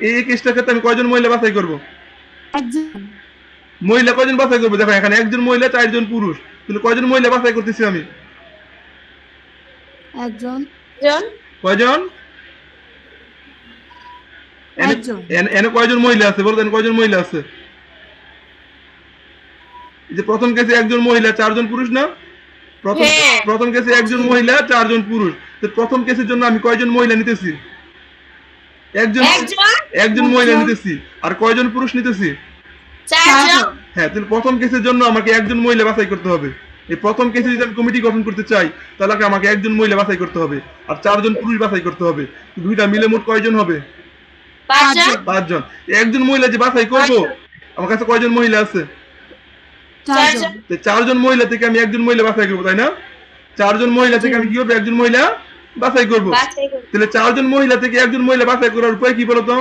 এই কেসটার ক্ষেত্রে আমি কয়জন মহিলা বাছাই করব? একজন মহিলা কয়জন বাছাই করবো? দেখো এখানে একজন মহিলা 4 জন পুরুষ, তাহলে কয়জন মহিলা বাছাই করতেছি আমি? একজন জন কয়জন? একজন এনে কয়জন মহিলা আছে বলতো, কয়জন মহিলা আছে? এই যে প্রথম কেসে একজন মহিলা 4 জন পুরুষ না? হ্যাঁ। প্রথম কেসে একজন মহিলা 4 জন পুরুষ, তো প্রথম কেসের জন্য আমি কয়জন মহিলা নিতেছি? একজন মহিলা নিতেছি। আর কয়জন পুরুষ নিতেছি? 4 জন। হ্যাঁ, তাহলে প্রথম কেসের জন্য আমাকে একজন মহিলা বাছাই করতে হবে। এই প্রথম কেসে যদি আমি কমিটি গঠন করতে চাই তাহলে আমাকে একজন মহিলা বাছাই করতে হবে আর 4 জন পুরুষ বাছাই করতে হবে। দুইটা মিলে মোট কয়জন হবে? 5 জন। 5 জন। একজন মহিলা যে বাছাই করব, আমার কাছে কয়জন মহিলা আছে? 4 জন। 4 জন মহিলা থেকে আমি একজন মহিলা বাছাই করবো, তাই না? 4 জন মহিলা থেকে আমি কি করবো? একজন মহিলা বাছাই করবো। তাহলে 4 জন মহিলা থেকে একজন মহিলা বাছাই করার উপায় কি বলতো?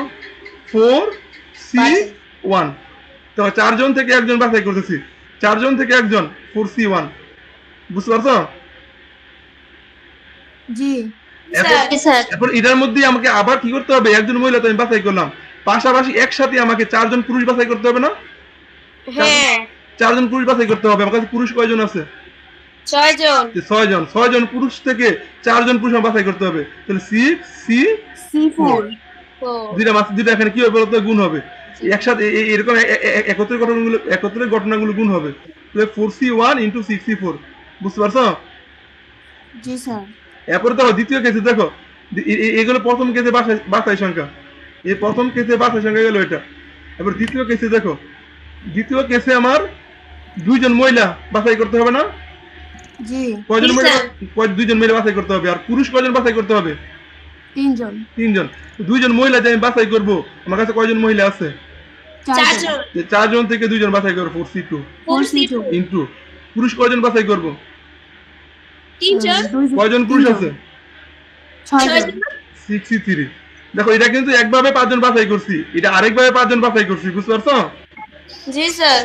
4C1। তো 4 জন থেকে একজন বাছাই করতেছি, 4 জন থেকে একজন, 4C1। বুঝতে পারছো? জি এরপর এটার মধ্যে আমাকে আবার কি করতে হবে? একজন মহিলা তো আমি বাছাই করলাম, পাশাপাশি একসাথে আমাকে 4 জন পুরুষ বাছাই করতে হবে না? হ্যাঁ 4 জন পুরুষ বাছাই করতে হবে। আমার কাছে পুরুষ কয়জন আছে? 6 জন। 6 জন পুরুষ থেকে 4 জন পুরুষ বাছাই করতে হবে, তাহলে C4 দুইটা এখানে কি হবে বলতো? গুণ হবে একসাথে, এরকম একত্রের ঘটনাগুলো গুণ হবে, তাহলে 4C1 ইন্টু 6C4। বুঝতে পারছো? জি স্যার এরপরে দেখো দ্বিতীয় কেসে, দেখো এগুলো প্রথম কেসে বাছাই সংখ্যা, এই প্রথম কেসে বাছাই সংখ্যা গেল এটা। এবার দ্বিতীয় কেসে দেখো, দ্বিতীয় কেসে আমার 2 জন মহিলা বাছাই করতে হবে না? জি কয়জন মহিলা? 2 জন মহিলা বাছাই করতে হবে। আর পুরুষ কয়জন বাছাই করতে হবে? 3 জন 3 জন। 2 জন মহিলা যে আমি বাছাই করবো, আমার কাছে কয়জন মহিলা আছে? 4 জন 4 জন থেকে 2 জন বাছাই করবো, 4C2 ইন্টু পুরুষ কয়জন বাছাই করবো? 3 জন। কয়জন পুরুষ আছে? 6 জন 6C3। দেখো এটা কিন্তু একভাবে 5 জন বাছাই করছি, এটা আরেকভাবে 5 জন বাছাই করছি। বুঝতে পারছো? জি স্যার।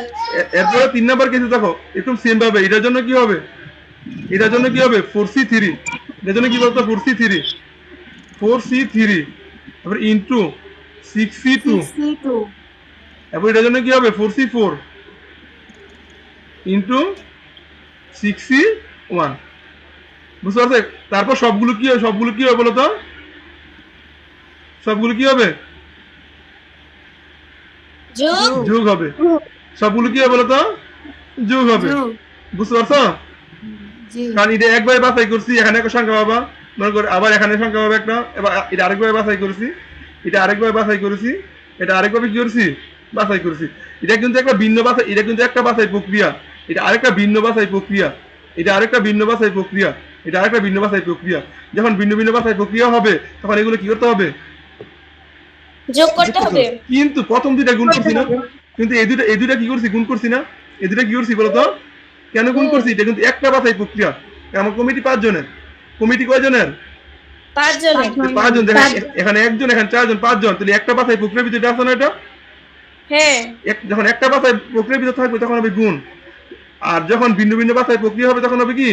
এরপরে 3 নাম্বার কেসে দেখো একদম সেম ভাবে, এটার জন্য কি হবে? 4C3। এটার জন্য কি বলতো? 4C3 তারপর ইন্টু 6C2। এরপর এটার জন্য কি হবে? 4C4 into 6C1। বুঝতে পারছো? তারপর সবগুলো কি হবে বলো তো? সবগুলো কি হবে? যোগ হবে। সবগুলো কি হবে বলো তো? যোগ হবে। বুঝতে পারছো? জি কারণ এটা একবার বাছাই করছি, এখানে একটা সংখ্যা পাবা, মনে করে আবার এখানে সংখ্যা পাবা একটা, এবার এটা আরেকবার বাছাই করেছি, এটা আরেকবার বাছাই করেছি, এটা আরেকভাবে কি করেছি? বাছাই করেছি। এটা কিন্তু একটা ভিন্ন বাছাই, এটা কিন্তু একটা বাছাই প্রক্রিয়া, এটা আরেকটা ভিন্ন বাছাই প্রক্রিয়া, এটা আরেকটা ভিন্ন বাছাই প্রক্রিয়া, এটা আরেকটা ভিন্ন বাছাই প্রক্রিয়া। যখন ভিন্ন ভিন্ন বাছাই প্রক্রিয়া হবে তখন এগুলো কি করতে হবে? যোগ করতে হবে। কিন্তু প্রথম দুইটা গুণ করছি না, কিন্তু এই দুইটা কি করছি? গুণ করছি না? এই দুইটা কি করছি বলতো? কেন গুণ করছি? এটা কিন্তু একটা বাছাই প্রক্রিয়া, আমার কমিটি 5 জনের। কমিটি কয়জনের? 5 জনের। 5 জন। দেখেন এখানে একজন, এখানে 4 জন, 5 জন। তাহলে একটা বাছাই প্রক্রিয়ার ভিতরে আছে না এটা? হ্যাঁ। যখন একটা বাছাই প্রক্রিয়ার ভিতরে থাকবে তখন হবে গুণ, আর যখন ভিন্ন ভিন্ন বাছাই প্রক্রিয়া হবে তখন হবে কি?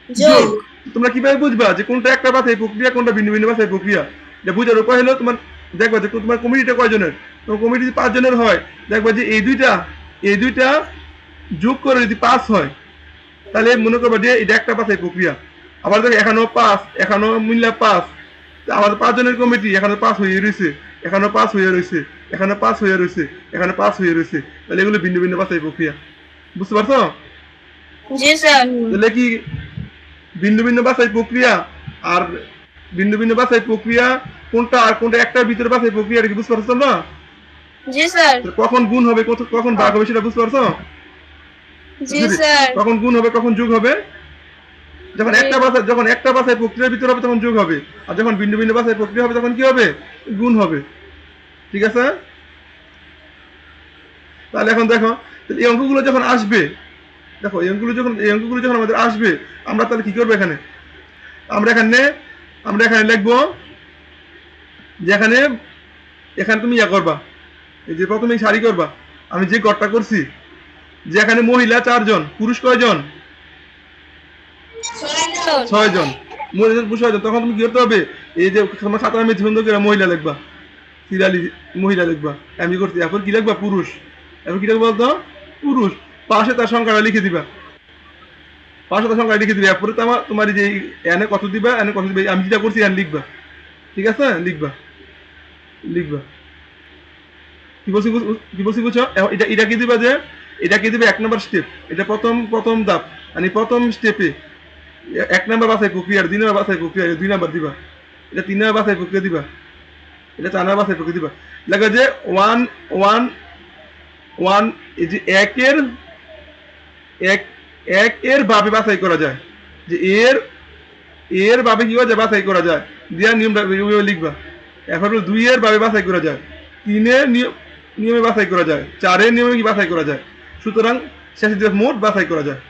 যোগ। তোমরা কিভাবে বুঝবা যে কোনটা একটা বাছাই প্রক্রিয়া, কোনটা ভিন্ন ভিন্ন বাছাই প্রক্রিয়া? এটা বুঝার উপায় হলো তোমার দেখবা যে তোমার কমিটিটা কয়জনের। তোমার কমিটি যদি 5 জনের হয়, দেখবা যে এই দুইটা যোগ করে যদি 5 হয়, তাহলে মনে করবা যে এটা একটা বাছাই প্রক্রিয়া। আবার দেখো এখানেও 5, এখানেও মিললে 5, আমাদের 5 জনের কমিটি এখানে 5 হয়ে রয়েছে, এখানেও 5 হয়ে রয়েছে, এখানে 5 হয়ে রয়েছে, এখানে 5 হয়ে রয়েছে। তাহলে এগুলো ভিন্ন ভিন্ন বাছাই প্রক্রিয়া। বুঝতে পারছো? জি স্যার। তাহলে কি ভিন্ন ভিন্ন বাছাই প্রক্রিয়া আর ভিন্ন ভিন্ন বাছাই প্রক্রিয়া কোনটা আর কোনটা একটার ভিতরে বাছাই প্রক্রিয়া, এটা কি বুঝতে পারছো না? জি স্যার। কখন গুণ হবে কখন ভাগ হবে সেটা বুঝতে পারছো? জি স্যার। কখন গুণ হবে কখন যোগ হবে? যখন একটা বাছাই প্রক্রিয়ার ভিতরে হবে তখন যোগ হবে, আর যখন ভিন্ন ভিন্ন বাছাই প্রক্রিয়া হবে তখন কি হবে? গুণ হবে। ঠিক আছে? তাহলে এখন দেখো এই অঙ্কগুলো যখন আসবে, দেখো এই অঙ্কগুলো যখন আমাদের আসবে, আমরা তাহলে কি করবো? আমরা এখানে লিখবো যে এখানে তুমি ইয়া করবা, এই যে প্রথমে সারি করবা। আমি যে গড়টা করছি, যে এখানে মহিলা 4 জন, পুরুষ কয়জন? 6 জন। মহিলা পুরুষ 6 জন। তখন তুমি কি করতে হবে? এই যে তোমার খাতার মধ্যে সুন্দর করে মহিলা লিখবা, সিরিয়ালি মহিলা লিখবা। আমি করছি, এখন কি লিখবা? পুরুষ। এখন কি লিখবা বলতো? পুরুষ। পাশে তার সংখ্যাটা লিখে দিবা, এরপরে তোমার যে এনে কত দিবা, আমি যেটা করছি এনে লিখবা। ঠিক আছে? লিখবা কি বলছি বুঝছো? এটা কি দিবা, যে এটা কি দিবে 1 নম্বর স্টেপ, এটা প্রথম ধাপ। মানে প্রথম স্টেপে 1 নম্বর বাছাই প্রক্রিয়া, 2 নম্বর বাছাই প্রক্রিয়া, 2 নম্বর দিবা। এটা 3 নম্বর বাছাই প্রক্রিয়া দিবা, এটা 4 নম্বর বাছাই প্রক্রিয়া দিবা। লেখা যে 1 এই যে 1 এর ভাবে বাছাই করা যায়, যে এর ভাবে কি করা যায়? বাছাই করা যায়। দেওয়ার নিয়মটা লিখবা। এখন 2 এর ভাবে বাছাই করা যায়, 3 এর নিয়মে বাছাই করা যায়, 4 এর নিয়মে কি বাছাই করা যায়। সুতরাং শেষে মোট বাছাই করা যায়।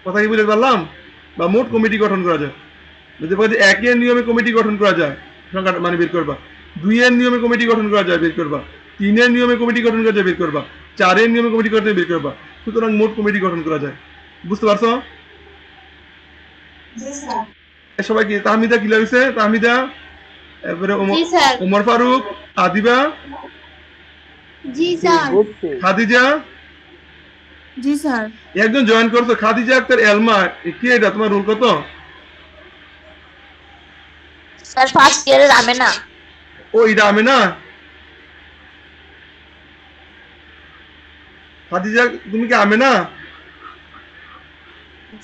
কথা কি বুঝতে পারলাম? বা মোট কমিটি গঠন করা যায়। যদি বলে যে 1 এর নিয়মে কমিটি গঠন করা যায়, সংখ্যাটা মানে বের করবা। 2 এর নিয়মে কমিটি গঠন করা যায়, বের করবা। 3 এর নিয়মে কমিটি গঠন করা যায়, বের করবা। 4 এর নিয়মে কমিটি গঠন বের করবা। সুতরাং মোট কমিটি গঠন করা যায়। বুঝতে পারছো? সবাই কি তাহমিদা কি লাগছে? তাহমিদা, এরপরে ওমর ফারুক, আদিবা, জি স্যার। খাদিজা। জি স্যার। একজন জয়েন করছো, খাদিজা আক্তার এলমা। কি এটা তোমার রোল কত? স্যার ফার্স্ট ইয়ারের আমেনা। ও এটা আমেনা। খাদিজা তুমি কি আমেনা?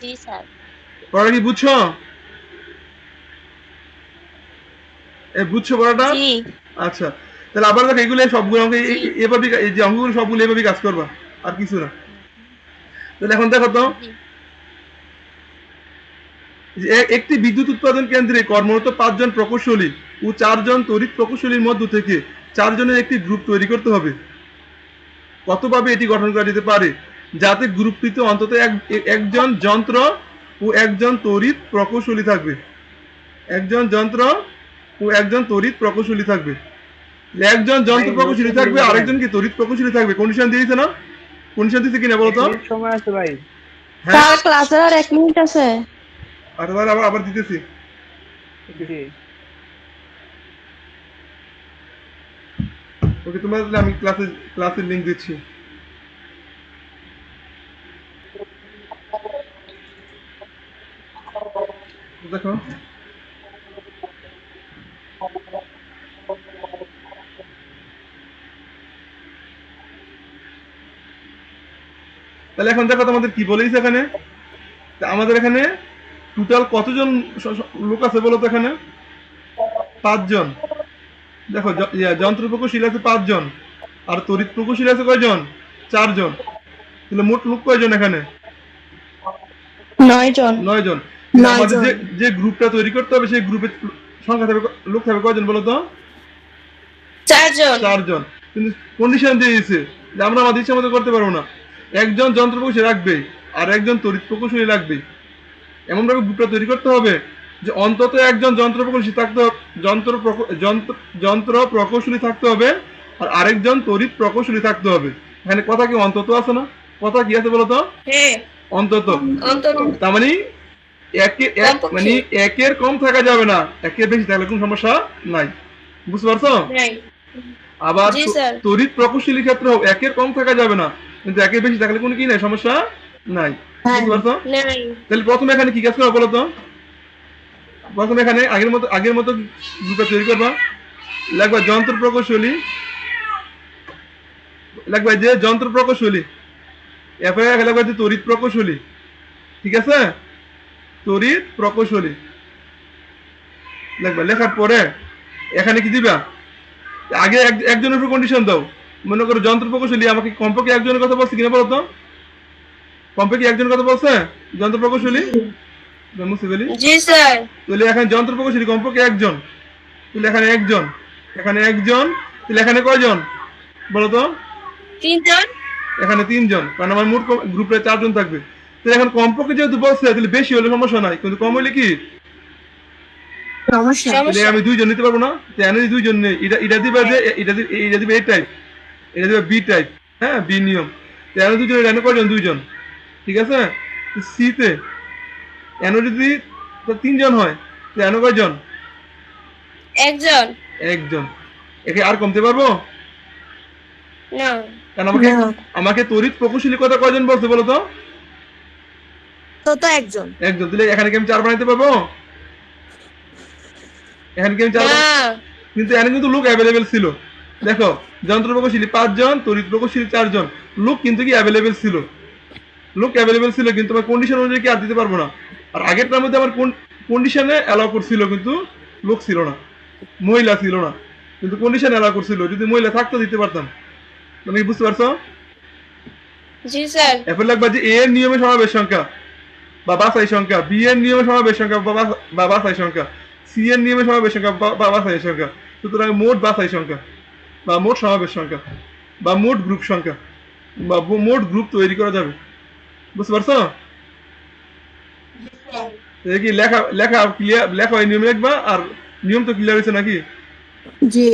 জি স্যার। পড়াটা কি বুঝছো? বুঝছো পড়াটা? জি। আচ্ছা, তাহলে আবার দেখো এগুলো সবগুলো অঙ্ক এভাবে, এই যে অঙ্কগুলো সবগুলো এভাবে কাজ করবা, আর কিছু না। তাহলে এখন দেখো তো, যে একটি বিদ্যুৎ উৎপাদন কেন্দ্রে কর্মরত 5 জন প্রকৌশলী ও 4 জন তড়িৎ প্রকৌশলীর মধ্য থেকে 4 জনের একটি গ্রুপ তৈরি করতে হবে। কতভাবে এটি গঠন করা যেতে পারে যাতে গ্রুপটিতে অন্তত একজন যন্ত্র ও একজন তড়িৎ প্রকৌশলী থাকবে? একজন যন্ত্র ও একজন তড়িৎ প্রকৌশলী থাকবে। একজন যন্ত্র প্রকৌশলী থাকবে, আরেকজন কি তড়িৎ প্রকৌশলী থাকবে। কন্ডিশন দিয়েছে না? কন্ডিশন দিয়েছে কিনা বলো তো? সময় আছে ভাই। স্যার ক্লাসের আর 1 মিনিট আছে। আবার দিতেছি। ওকে, তোমার আমি ক্লাসের লিংক দিচ্ছি। দেখো, তাহলে এখন দেখো তোমাদের কি বলেছে এখানে। আমাদের এখানে টোটাল কতজন লোক আছে বলো তো? এখানে 5 জন। দেখো যন্ত্র প্রকৌশলী আছে 5 জন, আর তড়িৎ প্রকৌশলী আছে কয়জন? 4 জন। তাহলে মোট লোক কয়জন এখানে? 9 জন। 9 জন। আমাদের যে গ্রুপটা তৈরি করতে হবে, সেই গ্রুপের সংখ্যা থাকবে, লোক থাকবে কয়জন বলো তো? 4 জন। 4 জন। কিন্তু কন্ডিশন দিয়ে দিয়েছে যে আমরা আমাদের ইচ্ছা মতো করতে পারবো না। একজন যন্ত্র প্রকৌশলী রাখবে, আর একজন তড়িৎ প্রকৌশলী রাখবে। এমন ভাবে গ্রুপটা তৈরি করতে হবে যে অন্তত একজন যন্ত্র প্রকৌশলী থাকতে হবে, আর আরেকজন তড়িৎ প্রকৌশলী থাকতে হবে। এখানে কথা কি অন্তত আছে না? কথা কি আছে বলতো? হ্যাঁ অন্তত। অন্তত তার মানে কমপক্ষে। মানে একের কম থাকা যাবে না, একের বেশি থাকলে কোনো সমস্যা নাই। বুঝতে পারছো? নাই। আবার জি, স্যার। তড়িৎ প্রকৌশলীর ক্ষেত্রেও একের কম থাকা যাবে না, কিন্তু একের বেশি থাকলে কোনো কি নাই, সমস্যা নাই। বুঝতে পারছো? নাই। তাহলে প্রথমে এখানে কি কাজ করবো বলতো? প্রথমে এখানে আগের মতো গ্রুপটা তৈরি করবা। লাগবে যন্ত্র প্রকৌশলী, লাগবে যে যন্ত্র প্রকৌশলী, এরপরে লাগবে যে তড়িৎ প্রকৌশলী। ঠিক আছে? তড়িৎ প্রকৌশলী লিখবা। লেখার পরে এখানে কি দিবা? আগে একজনের উপর কন্ডিশন দাও। মনে করো যন্ত্র প্রকৌশলী আমাকে কমপক্ষে একজনের কথা বলছে কিনা বলো তো? কমপক্ষে একজনের কথা বলছে যন্ত্র প্রকৌশলী? মুসিবলি জি স্যার। তাহলে এখানে যন্ত্র প্রকৌশলী কমপক্ষে একজন, তাহলে এখানে একজন, এখানে একজন, তাহলে এখানে কয়জন বলো তো? 3 জন। এখানে 3 জন, কারণ আমার মোট গ্রুপে 4 জন থাকবে। তাহলে এখন কমপক্ষে যেহেতু বলছে, তাহলে বেশি হলে সমস্যা নাই, কিন্তু কম হলে কি সমস্যা। তাহলে আমি 2 জন নিতে পারবো না? তাহলে 2 জন নেই, এটা দিবে যে এটা দিবে এ টাইপ, এটা দিবে বি টাইপ। হ্যাঁ, বি নিয়ম। তাহলে 2 জন, এখানে কয়জন? 2 জন। ঠিক আছে? সি তে এন যদি 3 জন হয়, তাহলে কয়জন? একজন। একজন। একে আর কমতে পারবো না। কারণ না। আমাকে তড়িৎ প্রকৌশলী কথা কয়জন বলছে বলো তো? তো একজন। একজন। তাহলে এখানে কি আমি 4 বানাইতে পারবো? এখানে কি আমি 4? না। কিন্তু এখানে কিন্তু লোক অ্যাভেলেবেল ছিল। দেখো, যন্ত্র প্রকৌশলী 5 জন, তড়িৎ প্রকৌশলী 4 জন। লোক কিন্তু কি অ্যাভেলেবেল ছিল, লোক অ্যাভেলেবেল ছিল, কিন্তু আমার কন্ডিশন অনুযায়ী কি আর দিতে পারবো না। আর আগেরটার মধ্যে আমার কন্ডিশনে অ্যালাউ করছিল, কিন্তু লোক ছিল না, মহিলা ছিল না, কিন্তু কন্ডিশন অ্যালাউ করছিল। যদি মহিলা থাকতো দিতে পারতাম। তুমি কি বুঝতে পারছো? জি স্যার। এরপর লাগবে যে এ এর নিয়মে সমাবেশ সংখ্যা বা বাছাই সংখ্যা, বি এর নিয়মে সমাবেশ সংখ্যা বা বাছাই সংখ্যা, সি এর নিয়মে সমাবেশ সংখ্যা বা বাছাই সংখ্যা। সুতরাং মোট বাছাই সংখ্যা বা মোট সমাবেশ সংখ্যা বা মোট গ্রুপ সংখ্যা বা মোট গ্রুপ তৈরি করা যাবে। বুঝতে পারছো? এই কি লেখা লেখা ক্লিয়ার? লেখা এই নিয়মে লিখবা, আর নিয়ম তো ক্লিয়ার হয়েছে নাকি? জি।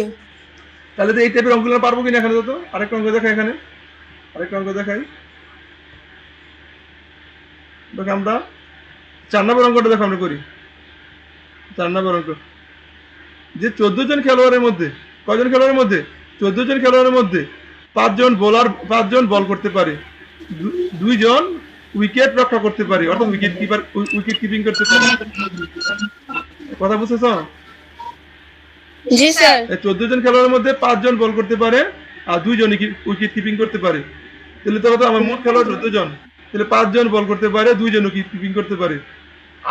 তাহলে তো এই টাইপের অঙ্কগুলো পারবো কিনা? এখানে তো আরেকটা অঙ্ক দেখাই, এখানে আরেকটা অঙ্ক দেখাই। দেখো আমরা 4 নম্বর অঙ্কটা দেখো আমরা করি। 4 নম্বর অঙ্ক, যে 14 জন খেলোয়াড়ের মধ্যে, কয়জন খেলোয়াড়ের মধ্যে? 14 জন খেলোয়াড়ের মধ্যে 5 জন বল করতে পারে, 2 জন উইকেট রক্ষা করতে পারে, অর্থাৎ উইকেট কিপিং করতে পারে। কথা বুঝতেছো? জি স্যার। 14 জন খেলোয়াড়ের মধ্যে 5 জন বল করতে পারে আর 2 জন উইকেট কিপিং করতে পারে। তাহলে তো আমার মোট খেলোয়াড় 14 জন, তাহলে 5 জন বল করতে পারে, 2 জন উইকেট কিপিং করতে পারে।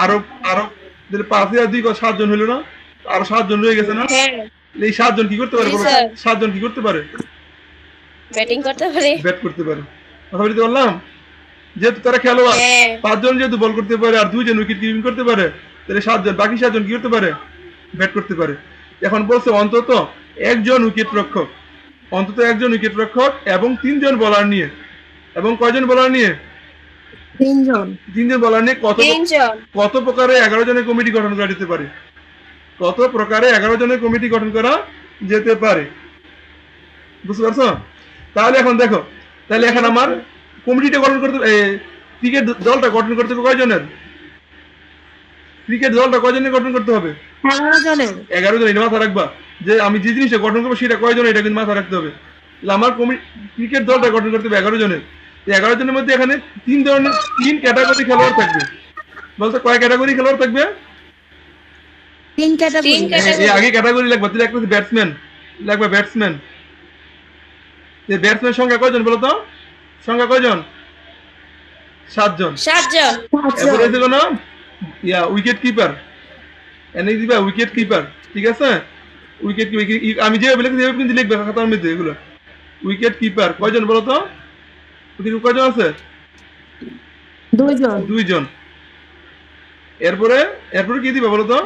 আরো আরো তাহলে 5 আর 2 7 জন হলো না? আরো 7 জন রয়ে গেছে না? হ্যাঁ। এই 7 জন কি করতে পারে? জি, স্যার। 7 জন কি করতে পারে? ব্যাটিং করতে পারে। ব্যাট করতে পারে। কথা বলতে পারলাম? যেহেতু তারা খেলোয়াড়, হ্যাঁ। 5 জন যেহেতু বল করতে পারে আর 2 জন উইকেট কিপিং করতে পারে, তাহলে 7 জন, বাকি 7 জন কি করতে পারে? ব্যাট করতে পারে। এখন বলছে অন্তত একজন উইকেট রক্ষক, অন্তত একজন উইকেট রক্ষক এবং 3 জন বোলার নিয়ে, এবং কয়জন বোলার নিয়ে? 3 জন। 3 জন বোলার নিয়ে 3 জন। কত প্রকারে 11 জনের কমিটি গঠন করা যেতে পারে? কত প্রকারে 11 জনের কমিটি গঠন করা যেতে পারে? বুঝতে পারছো? তাহলে এখন দেখো, তাহলে এখন আমার কমিটিটা গঠন করতে, ক্রিকেট দলটা গঠন করতে হবে কয়জনের? ক্রিকেট দলটা কয়জনের গঠন করতে হবে? 11 জনের। 11 জন। এটা মাথা রাখবা যে আমি যে জিনিসটা গঠন করবো সেটা কয়জন, এটা কিন্তু মাথা রাখতে হবে। তাহলে আমার ক্রিকেট দলটা গঠন করতে হবে 11 জনের। 11 জনের মধ্যে এখানে 3 ক্যাটাগরি খেলোয়াড় থাকবে। বলতে কয় ক্যাটাগরি খেলোয়াড় থাকবে? 3 ক্যাটাগরি। 3 ক্যাটাগরি। এই আগে ক্যাটাগরি লাগবে, তাহলে একটা ব্যাটসম্যান লাগবে, ব্যাটসম্যান। এই ব্যাটসম্যান সংখ্যা কয়জন বলো তো? সংখ্যা কয়জন? 7 জন। 7 জন। এরপরে হচ্ছে কোনো উইকেট কিপার, এনে দিবা উইকেট কিপার। ঠিক আছে? উইকেট আমি যেভাবে লিখি সেভাবে কিন্তু লিখবে খাতার মধ্যে এগুলো। উইকেট কিপার কয়জন বলো তো? কয়জন আছে? 2 জন। 2 জন। এরপরে কি দিবা বলো তো?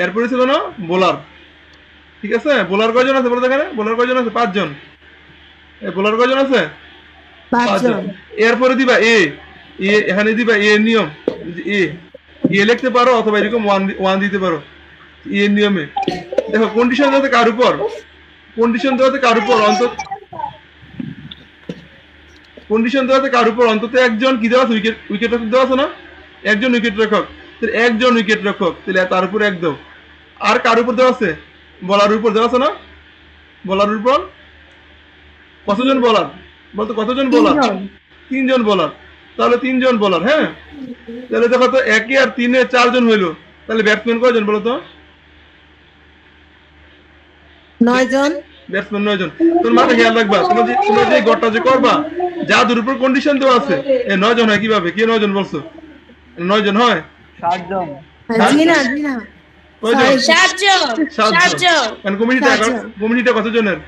এরপরে ছিল না বোলার। ঠিক আছে? বোলার কয়জন আছে বলো তো? এখানে বোলার কয়জন আছে? 5 জন। বোলার কয়জন আছে? 5 জন। এরপরে দিবা এ, এখানে দিবা এ নিয়ম, এ এ লিখতে পারো অথবা এরকম ওয়ান দিতে পারো এর নিয়মে। দেখো কন্ডিশন দেওয়াতে কার উপর, কন্ডিশন দেওয়াতে কার উপর অন্তত, কন্ডিশন দেওয়াতে কার উপর অন্তত একজন কি দেওয়া আছে, উইকেট রক্ষক দেওয়া আছে না, একজন উইকেট রক্ষক, তাহলে একজন উইকেট রক্ষক, তাহলে তার উপর এক দাও। আর কার উপর দেওয়া আছে, বলার উপর দেওয়া আছে না, বলার উপর কতজন বলার, বলতো কতজন বলার, তিনজন। তিনজন বলার, তাহলে তিনজন বলার। হ্যাঁ, তাহলে দেখো তো একে আর তিনে চারজন হইলো, তাহলে ব্যাটসম্যান কয়জন বলো তো, 9 জন। ব্যাটসম্যান 9 জন। তোর মাথা খেয়াল রাখবা, তোমরা যে গড়টা যে করবা যাদের উপর কন্ডিশন দেওয়া আছে, এ 9 জন হয় কিভাবে, কে 9 জন বলছো, 9 জন হয়, 7 জন। জি না, জি না। কয়জন, 7 জন, 7 7 জন। জন, কারণ কমিটিটা 7 জন। কমিটিটা কত জনের,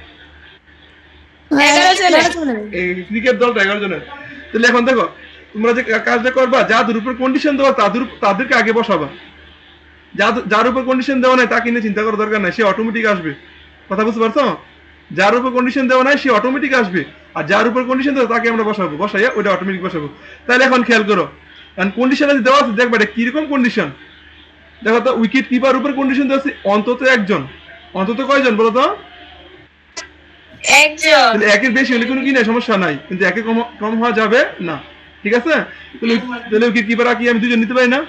11 জনের। 11 জনের। এই ক্রিকেট দলটা 11 জনের। তাহলে এখন দেখো তোমরা যে কাজটা করবা, যাদের উপর কন্ডিশন দেওয়া তাদেরকে আগে বসাবা, যার উপর কন্ডিশন দেওয়া নাই তাকে নিয়ে চিন্তা করার দরকার নাই, সে অটোমেটিক আসবে। কথা বুঝতে পারছো, যার উপর কন্ডিশন দেওয়া নাই সে অটোমেটিক আসবে, আর যার উপর কন্ডিশন দেওয়া তাকে আমরা বসাবো, বসাইয়া ওটা অটোমেটিক বসাবো। তাহলে এখন খেয়াল করো, কারণ কন্ডিশন আছে দেওয়া আছে, দেখবা এটা কিরকম কন্ডিশন। দেখো তো উইকেট কিপার উপর কন্ডিশন দেওয়া আছে অন্তত একজন, অন্তত কয়জন বলো তো, একজন। তাহলে একের বেশি হলে কোনো কি নাই, সমস্যা নাই, কিন্তু একে কম কম হওয়া যাবে না, ঠিক আছে। তাহলে উইকেট কিপার কি আমি 2 জন নিতে পারি না,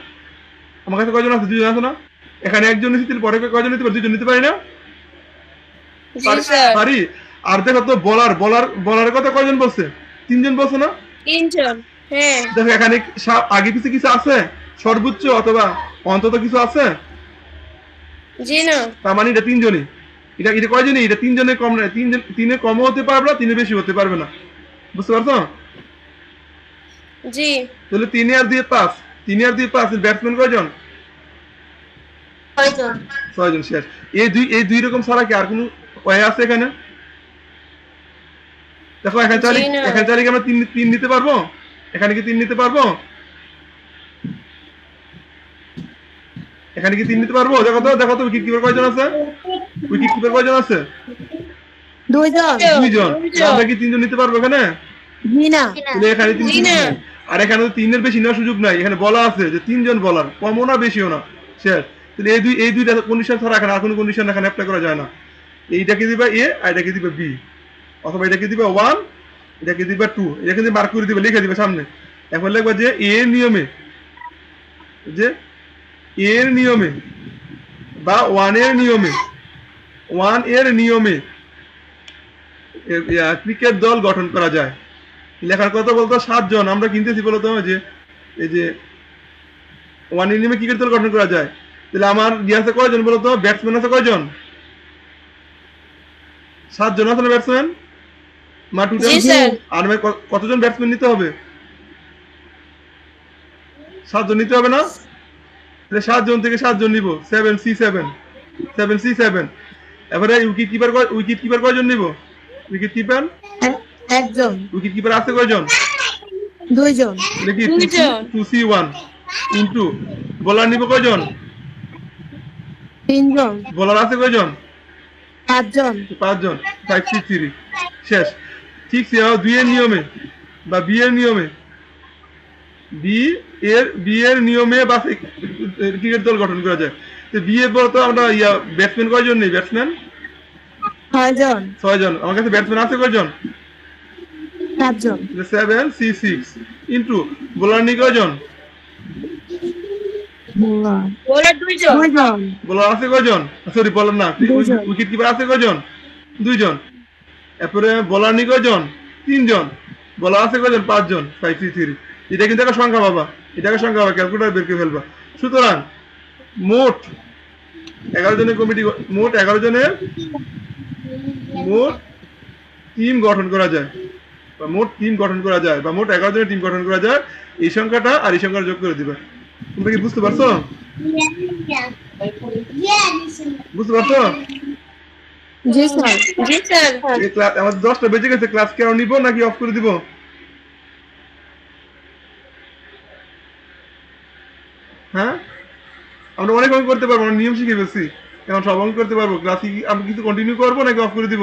আমার কাছে কয়জন আছে, 2 জন আছে না, এখানে একজন নিচ্ছি, তাহলে পরে কয়জন নিতে পারি, 2 জন নিতে পারি না, জি স্যার, পারি। আর দেখো তো বলারের কথা কয়জন বলছে, 3 জন বলছে না। 3 জন। হ্যাঁ, দেখো এখানে আগে পিছে কিছু আছে, সর্বোচ্চ অথবা অন্তত কিছু আছে, জি না, তার মানে এটা 3 জনই, এটা এটা কয়জনই, এটা 3 জনের কম নয়, 3 কমও হতে পারবে না, 3 বেশি হতে পারবে না, বুঝতে পারছো। জি। তাহলে 3 আর 2 5, 3 আর 2 5, ব্যাটসম্যান কয়জন, 6 জন। 6 জন শেষ। এই দুই রকম ছাড়া কি আর কোনো ওয়ে আছে এখানে, দেখো এখানে চাইলে, জি না। এখানে চাইলে কি আমরা 3 নিতে পারবো, এখানে কি 3 নিতে পারবো, এখানে কি 3 নিতে পারবো, দেখো তো উইকেট কিপার কয়জন আছে, উইকেট কিপার কয়জন আছে, 2 জন। 2 জন। আমরা কি 3 জন নিতে পারবো এখানে, জি না। তাহলে এখানে 3 জি না। আর এখানে তো 3 এর বেশি নেওয়ার সুযোগ নাই, এখানে বলা আছে যে 3 জন বলার, কমও না বেশিও না, শেষ। তাহলে এই দুইটা কন্ডিশন ছাড়া এখানে আর কোনো কন্ডিশন এখানে অ্যাপ্লাই করা যায় না। এইটাকে দিবা এ আর এটাকে দিবা বি, অথবা এটাকে দিবা 1, এটাকে দিবা 2, এটাকে দিয়ে মার্ক করে দিবা, লিখে দিবা সামনে। এখন লিখবা যে এর নিয়মে, যে এর নিয়মে বা 1 এর নিয়মে, 1 এর নিয়মে ক্রিকেট দল গঠন করা যায়। লেখার কথা বলতো 7 জন আমরা কিনতেছি বলতো, যে এই যে 1 এর নিয়মে ক্রিকেট দল গঠন করা যায়, তাহলে আমার আছে কয়জন বলতো, ব্যাটসম্যান আছে কয়জন, 7 জন আছে না ব্যাটসম্যান, মা টোটাল। জি স্যার। আর কতজন ব্যাটসম্যান নিতে হবে, 7 জন নিতে হবে না, তাহলে 7 জন থেকে 7 জন নিব, 7C7, 7C7। এবারে উইকেট কিপার কয়জন নিব, উইকেট কিপার, একজন। উইকেট কিপার আছে কয়জন, 2 জন। দেখি 2 জন। 2C1 ইনটু বোলার নিব কয়জন, 3 জন। বোলার আছে কয়জন, 5 জন। 5 জন, 5C3 শেষ। ঠিক 2 এর নিয়মে বা বি এর নিয়মে, বি এর নিয়মে বা ক্রিকেট দল গঠন করা যায়। তো বি এর বলতো আমরা ব্যাটসম্যান কয়জন নেই, ব্যাটসম্যান 6 জন। 6 জন, আমার কাছে ব্যাটসম্যান আছে কয়জন, 7 জন। 7C6 ইনটু বোলার নেই কয়জন, বোলার 2 জন। 2 জন। বোলার আছে কয়জন, সরি বোলার না, 2 জন। উইকেট কিপার আছে কয়জন, 2 জন। এরপরে বোলার নেই কয়জন, 3 জন। বোলার আছে কয়জন, 5 জন, 5C3। এটা কিন্তু একটা সংখ্যা বাবা, এটাকে সংখ্যা বাবা, ক্যালকুলেটর বের করে ফেলবা। সুতরাং মোট 11 জনের কমিটি, মোট 11 জনের মোট টিম গঠন করা যায়, বা মোট টিম গঠন করা যায়, বা মোট 11 জনের টিম গঠন করা যায়। এই সংখ্যাটা আর এই সংখ্যাটা যোগ করে দিবা। তোমরা কি বুঝতে পারছো, বুঝতে পারছো। জি স্যার। জি স্যার। এই ক্লাস আমাদের 10টা বেজে গেছে, ক্লাস কি আর নিব নাকি অফ করে দিব, হ্যাঁ আমরা অনেক অঙ্ক করতে পারবো, আমরা নিয়ম শিখে ফেলছি, এখন সব অঙ্ক করতে পারবো। ক্লাস কি আমরা কিছু কন্টিনিউ করবো নাকি অফ করে দিব,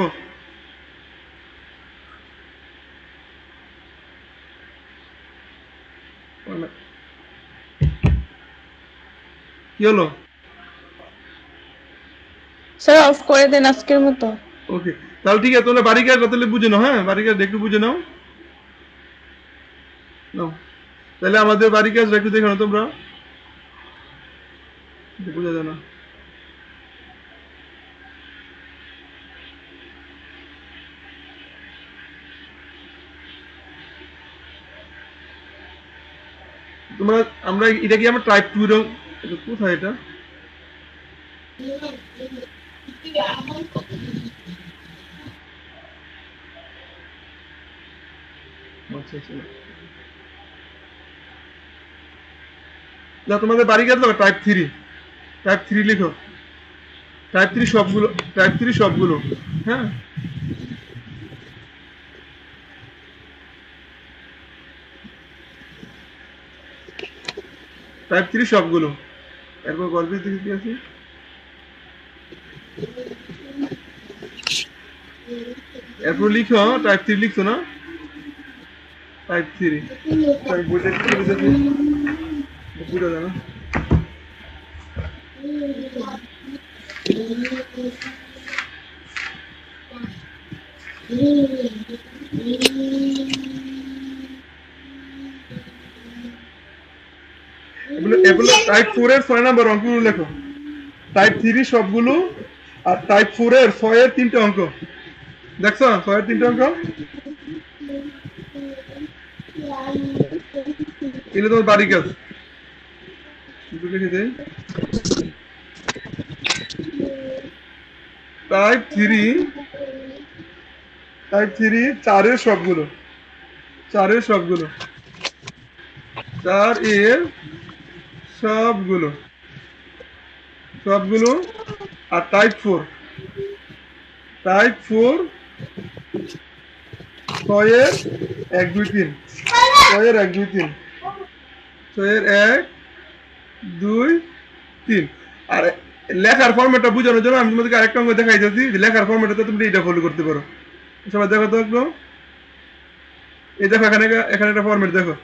কি হলো? স্যার অফ করে দেন আজকের মতো। ওকে, তাহলে ঠিক আছে, তোমরা বাড়ি কাজ তাহলে বুঝে নাও, হ্যাঁ বাড়ি কাজ একটু বুঝে নাও। নাও তাহলে আমাদের বাড়ি কাজ একটু দেখো না তোমরা, বোঝা যায় না। তোমরা আমরা এটা কি আমরা টাইপ 2 এর কোথায় এটা? আচ্ছা আচ্ছা, না তোমাদের বাড়ি কাজ লাগবে টাইপ 3, টাইপ 3 লিখো, টাইপ 3 সবগুলো, টাইপ 3 সবগুলো, হ্যাঁ টাইপ 3 সবগুলো। এরপর গল্পের দিকে কি আছে? এরপর লিখো টাইপ 3 লিখছো না, টাইপ 3 আমি বুঝে কি বুঝাচ্ছি, বুঝা যায় না। এগুলো টাইপ 4 এর 6 নাম্বার অঙ্কগুলো লেখো, টাইপ 3 সবগুলো, আর টাইপ 4 এর 6 এর 3টে অঙ্ক দেখছো, 6 এর 3টে অঙ্ক এগুলো তোমার বাড়ি কাজ লিখে দেয়। টাইপ 3, টাইপ 3 4 এর সবগুলো, 4 এর সবগুলো, 4 এর সবগুলো, সবগুলো, আর টাইপ 4, টাইপ 4 6 এর 1 2 3, 6 এর 1 2 3, 6 এর 1 2 3। আর লেখার ফরম্যাটটা বোঝানোর জন্য আমি তোমাদেরকে আরেকটা অঙ্ক দেখাই দিচ্ছি, লেখার ফরম্যাটটা তুমি এটা ফলো করতে পারো। সবাই দেখো তো একটু, এই দেখো এখানে, এখানে একটা ফরম্যাট দেখো,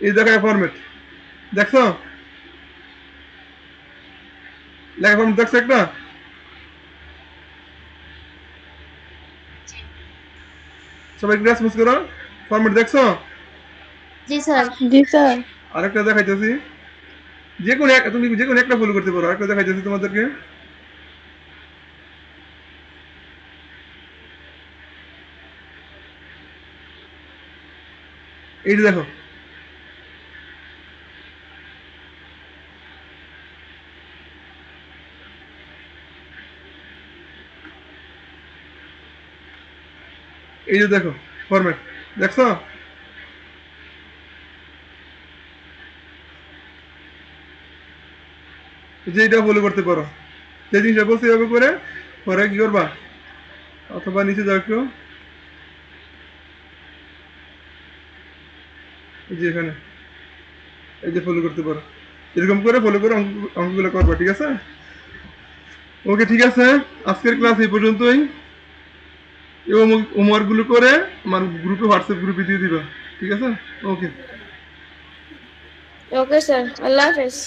এই দেখো ফরম্যাট দেখছো, লেখা ফরম্যাট দেখছো একটা? সবাই রেসপন্স করো, ফরম্যাট দেখছো? জি স্যার। জি স্যার। আরেকটা দেখাইতেছি, যে কোনো তুমি যে কোনো একটা ফলো করতে পারো। আরেকটা দেখাইতেছি তোমাদেরকে, এই যে দেখো, এই যে দেখো ফরম্যাট দেখছো? যে এটা ফলো করতে পারো, যে জিনিসটা বলছি এভাবে করে পরে কি করবা, অথবা নিচে যাও একটু, এই যে এখানে, এই যে ফলো করতে পারো, এরকম করে ফলো করে অঙ্কগুলো করবা, ঠিক আছে? ওকে ঠিক আছে, আজকের ক্লাস এই পর্যন্তই। এবং হোমওয়ার্কগুলো করে আমার গ্রুপে, হোয়াটসঅ্যাপ গ্রুপে দিয়ে দিবা, ঠিক আছে? ওকে। ওকে স্যার, আল্লাহ হাফেজ।